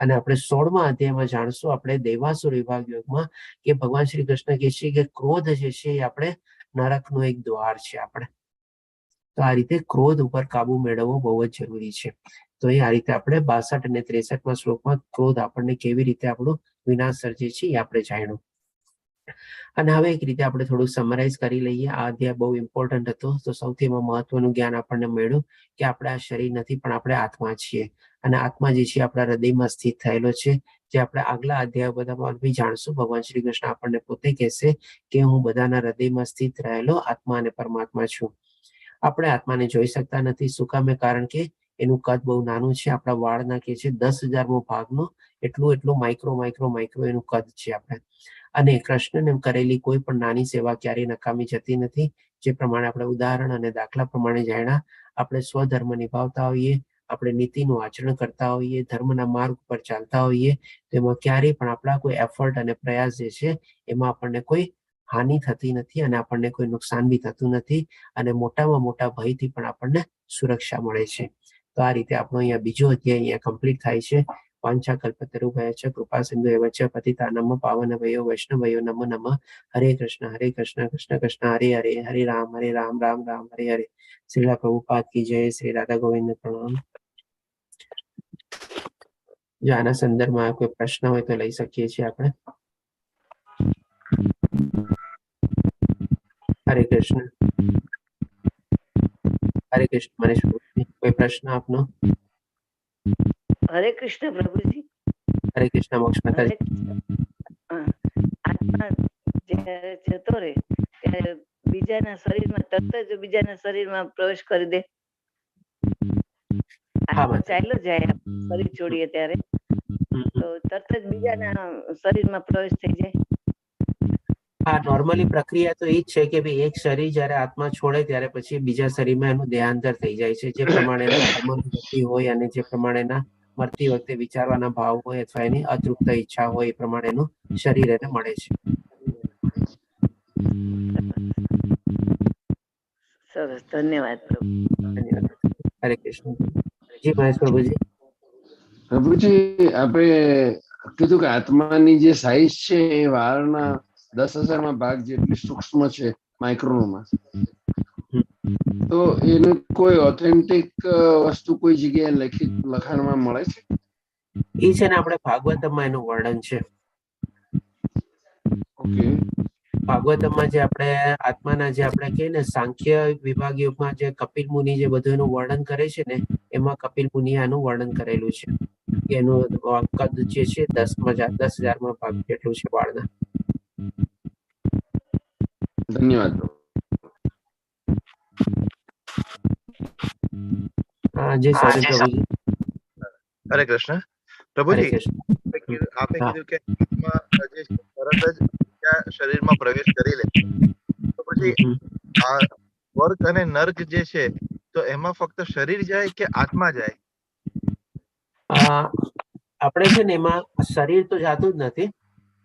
અને આપણે 16મા અધ્યાયમાં જાણશું આપણે દેવાસુર વિભાગ યોગમાં કે ભગવાન શ્રી કૃષ્ણ કહે છે કે ક્રોધ જે છે એ આપણે નરકનો એક દ્વાર છે આપણે. તો આ રીતે ક્રોધ ઉપર કાબુ મેળવવો બહુ જ જરૂરી છે. તો એ આ રીતે આપણે 62 અને 63માં શ્લોકમાં ક્રોધ આપણને કેવી રીતે આપણો વિનાશ સર્જે છે એ આપણે જાણ્યું. અને હવે એક રીતે આપણે થોડું સમરાઇઝ કરી લઈએ. આ અધ્યાય બહુ ઇમ્પોર્ટન્ટ હતો. તો સૌથી મહત્વનું જ્ઞાન આપણને મળ્યું કે આપણે આ શરીર નથી પણ આપણે આત્મા છીએ, અને આત્મા જે છે આપણા હૃદયમાં સ્થિત થયેલો છે, જે આપણે આગલા અધ્યાય બધામાં બી જાણશું. ભગવાન શ્રી કૃષ્ણ આપણને પોતે કહેશે કે હું બધાના હૃદયમાં સ્થિત રહેલો આત્મા અને પરમાત્મા છું. આપણે આત્માને જોઈ શકતા નથી. શું કામે? કારણ કે એનું કદ બહુ નાનું છે. આપણા વાળના કે છે 10,000મો ભાગનો એટલું માઇક્રો એનું કદ છે આપણે. અને કૃષ્ણને કરેલી કોઈ પણ નાની સેવા ક્યારેય નકામી જતી નથી. જે પ્રમાણે આપણે ઉદાહરણ અને દાખલા પ્રમાણે જાણ્યા, આપણે સ્વધર્મ નિભાવતા હોઈએ, આપણે નીતિનું આચરણ કરતા હોઈએ, ધર્મના માર્ગ પર ચાલતા હોઈએ, તો એમાં ક્યારેય પણ આપણા કોઈ એફર્ટ અને પ્રયાસ જે છે એમાં આપણને કોઈ હાનિ થતી નથી અને આપણને કોઈ નુકસાન બી થતું નથી, અને મોટામાં મોટા ભયથી પણ આપણને સુરક્ષા મળે છે. તો આ રીતે આપણો અહીંયા બીજો અધ્યાય અહીંયા કમ્પ્લીટ થાય છે. વાંછા કલ્પતરુભ્યશ્ચ કૃપા સિંધુ એવ ચ પતિતાનમ પાવનભયો વૈષ્ણવયો નમો નમઃ. હરે કૃષ્ણ કૃષ્ણ કૃષ્ણ હરે હરે, હરે રામ રામ રામ હરે હરે. શ્રીલા પ્રભુપાદ કી જય. શ્રી રાધા ગોવિંદ પ્રણામ. જો આના સંદર્ભમાં કોઈ પ્રશ્ન હોય તો લઈ શકીએ છીએ આપણે. હરે કૃષ્ણ મનીષ પ્રભુજી, કોઈ પ્રશ્ન આપનો? હરે કૃષ્ણ પ્રભુજી. હરે કૃષ્ણ મોક્ષ માતાજી. આત્મા જ્યારે જતો રહે ત્યારે બીજાના શરીરમાં તરત જ બીજાના શરીરમાં પ્રવેશ કરી દે. આત્મા ચાલ્યો જાય શરીર છોડીએ ત્યારે તો તરત જ બીજાના શરીરમાં પ્રવેશ થઈ જાય. હા, નોર્મલી પ્રક્રિયા તો એ જ છે કે ભાઈ એક શરીર જયારે આત્મા છોડે ત્યારે પછી બીજા શરીરમાં એનું દેહાંતર થઈ જાય છે. જે પ્રમાણેના કર્મની ગતિ હોય અને જે પ્રમાણેના મરતી વખતે વિચારવાના ભાવ હોય અથવા એની અતૃપ્ત ઈચ્છા હોય એ પ્રમાણેનું શરીર એને મળે છે. સરસ, ધન્યવાદ પ્રભુ. ધન્યવાદ. હરે કૃષ્ણ. જી મહેશ પ્રભુજી. પ્રભુજી, આપણે કીધું કે આત્માની જે સાઈઝ છે એ વાળના 10,000માં ભાગ જેટલી સૂક્ષ્મ છે, માઇક્રોનમાં. તો એનું કોઈ ઓથેન્ટિક વસ્તુ કોઈ જગ્યાએ લખિત લખાણમાં મળે છે? એ છે ને આપણે ભાગવતમાં એનું વર્ણન છે. ઓકે. ભાગવતમાં જે આપણે આત્માના જે આપણે કહીએ ને સાંખ્ય વિભાગ યુગમાં જે કપિલ મુનિ જે બધું એનું વર્ણન કરે છે ને, એમાં કપિલ મુનિ આનું વર્ણન કરેલું છે કે એનું કદ જે છે 10,000માં ભાગ જેટલું છે વાળના. ધન્યવાદ. જય સ્વામી પ્રભુજી. હરે કૃષ્ણ પ્રભુજી. આપે કીધું કે આત્મા જે છે તરત જ ત્યાં શરીરમાં પ્રવેશ કરી લે, તો પછી આ સ્વર્ગ અને નર્ક જે છે તો એમાં ફક્ત શરીર જાય કે આત્મા જાય? આપણે છે ને એમાં શરીર તો જાતું જ નથી,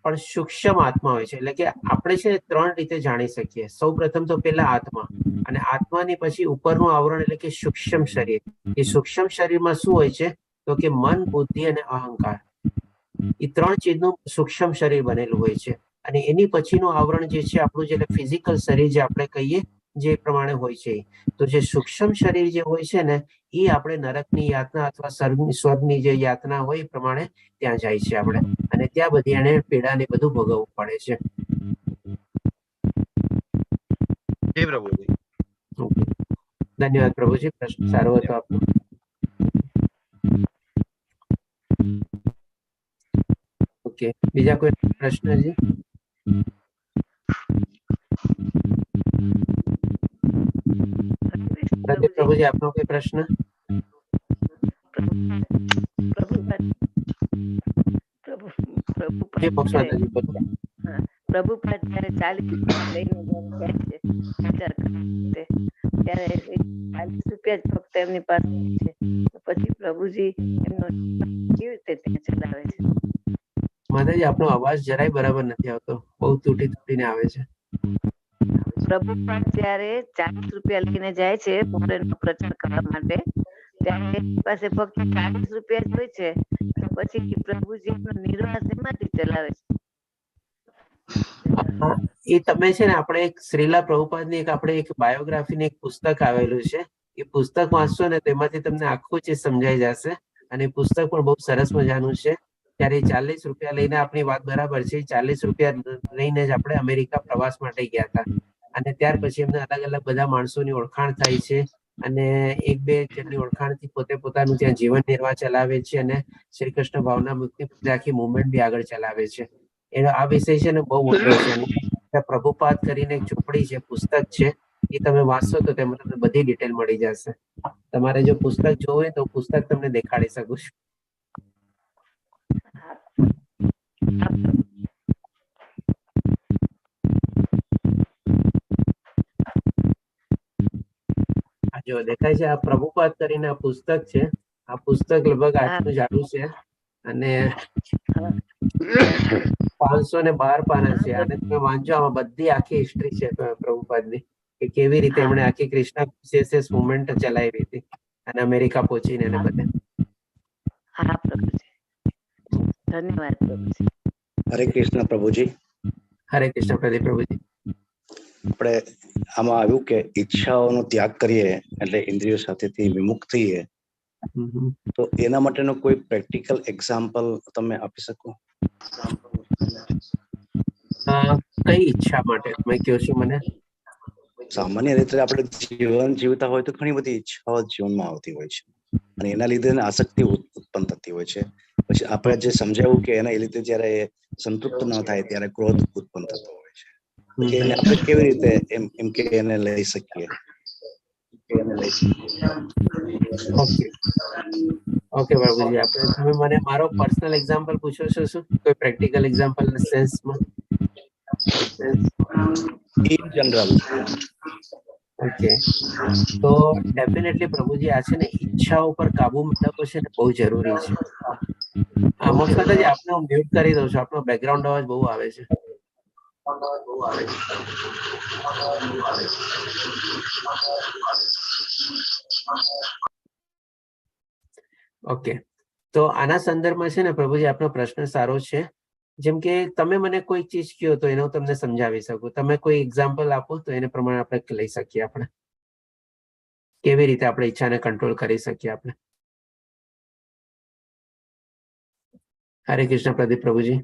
પણ સૂક્ષ્મ આત્મા હોય છે. એટલે કે આપણે છે 3 રીતે જાણી શકીએ. સૌ પ્રથમ તો પેલા આત્મા, અને આત્માની પછી ઉપરનું આવરણ એટલે કે સૂક્ષ્મ શરીર. એ સૂક્ષ્મ શરીરમાં શું હોય છે તો કે મન, બુદ્ધિ અને અહંકાર, એ 3 ચીજનું સૂક્ષ્મ શરીર બનેલું હોય છે. અને એની પછીનું આવરણ જે છે આપણું જે ફિઝિકલ શરીર જે આપણે કહીએ જે પ્રમાણે હોય છે. તો જે સૂક્ષ્મ શરીર જે હોય છે ને એ આપણે નરકની યાતના અથવા સ્વર્ગની જે યાતના હોય એ પ્રમાણે ત્યાં જાય છે આપણે, અને ત્યાં બધી એને પીડા ને બધું ભોગવવું પડે છે. જી પ્રભુજી. ધન્યવાદ પ્રભુજી, પ્રશ્ન સારો હતો આપનો. ઓકે, બીજા કોઈ પ્રશ્ન? જી પ્રભુજી, આપનો કોઈ પ્રશ્ન? પ્રભુપાદ જયારે 40 લઈને જાય છે ત્યારે 40 રૂપિયા જ ફક્ત એમની પાસે છે, પછી પ્રભુજી એમનો કેવી રીતે ત્યાં ચલાવે છે? માતાજી, આપનો અવાજ જરાય બરાબર નથી આવતો, બહુ તૂટીને આવે છે. પ્રભુપાદ જયારે 40 રૂપિયા લઈને જાય છે ફોરેનનો પ્રચાર કરવા માટે, ત્યારે પાસે ફક્ત 40 રૂપિયા જ હોય છે, પછી પ્રભુજી એમનો નિર્વાહ શેમાંથી ચલાવે છે? એ તમે છે ને આપણે એક શ્રીલા પ્રભુપાદની આપણે એક બાયોગ્રાફીની એક પુસ્તક આવેલું છે. એ પુસ્તક વાંચશો ને તેમાંથી તમને આખું ચીજ સમજાઈ જશે, અને પુસ્તક પણ બહુ સરસ મજાનું છે. ત્યારે 40 રૂપિયા લઈને આપણી વાત બરાબર છે, 40 રૂપિયા લઈને જ આપણે અમેરિકા પ્રવાસ માટે ગયા હતા. અને ત્યાર પછી એમને અલગ અલગ બધા માણસોની ઓળખાણ થાય છે અને એક બે જણની ઓળખાણથી પોતે પોતાનું ત્યાં જીવન નિર્વાહ ચલાવે છે અને શ્રી કૃષ્ણ ભાવના મુક્તિ આખી મુવમેન્ટ બી આગળ ચલાવે છે. એનો આ વિષય છે ને બહુ મોટો છે. અને પ્રભુપાદ કરીને એક ચોપડી છે, પુસ્તક છે, એ તમે વાંચશો તો તેમાં તમને બધી ડિટેલ મળી જશે. તમારે જો પુસ્તક જોવું હોય તો પુસ્તક તમને દેખાડી શકું છું. જો દેખાય છે, આ પ્રભુપાદ કરીને આ પુસ્તક છે. આ પુસ્તક લગભગ આટલું જાડું છે અને 512 પાના છે. અને તમે વાંચો, આમાં બધી આખી હિસ્ટ્રી છે પ્રભુપાદની, કે કેવી રીતે એમણે આખી કૃષ્ણ કોન્શિયસનેસ મુવમેન્ટ ચલાવી હતી અને અમેરિકા પહોંચીને એને બધે. હા પ્રભુજી, ધન્યવાદ પ્રભુજી. હરે કૃષ્ણ પ્રભુજી. હરે કૃષ્ણ પ્રદીપ પ્રભુજી. આપણે આમાં આવ્યું કે ઈચ્છાઓનો ત્યાગ કરીએ એટલે ઇન્દ્રિયો સાથેથી વિમુખ થઈએ, તો એના માટેનો કોઈ પ્રેક્ટિકલ એક્ઝામ્પલ તમે આપી શકો? કઈ ઈચ્છા માટે તમે કહો છો મને? સામાન્ય રીતે આપણે જીવન જીવતા હોય તો ઘણી બધી ઈચ્છાઓ જીવનમાં આવતી હોય છે અને એના લીધે આસક્તિ ઉત્પન્ન થતી હોય છે. પછી આપણે જે સમજાવ્યું કે એના લીધે જયારે સંતૃપ્ત ન થાય ત્યારે ક્રોધ ઉત્પન્ન થતો હોય છે. એને આપણે કેવી રીતે એમ કે એને લઈ શકીએ? ઓકે બાબુજી, આપણે તમે મને મારો પર્સનલ એક્ઝામ્પલ પૂછો છો? શું કોઈ પ્રેક્ટિકલ એક્ઝામ્પલ સેન્સમાં? In general. ઓકે, તો ડેફિનેટલી પ્રભુજી આ છે ને ઈચ્છાઓ પર કાબુ મેળવવો છે ને બહુ જરૂરી છે. અમુક વખત જ આપણે હું મ્યુટ કરી દઉં છું, આપણો બેકગ્રાઉન્ડ અવાજ બહુ આવે છે. ઓકે, તો આના સંદર્ભમાં છે ને પ્રભુજી આપણો પ્રશ્ન સારો છે. જેમ કે તમે મને કોઈ ચીજ કહો તો એને હું તમને સમજાવી શકું. તમે કોઈ એક્ઝામ્પલ આપો તો એને પ્રમાણે આપણે લઈ શકીએ. આપણે કેવી રીતે આપણે ઈચ્છાને કંટ્રોલ કરી શકીએ આપણે? હરે કૃષ્ણ પ્રદીપ પ્રભુજી.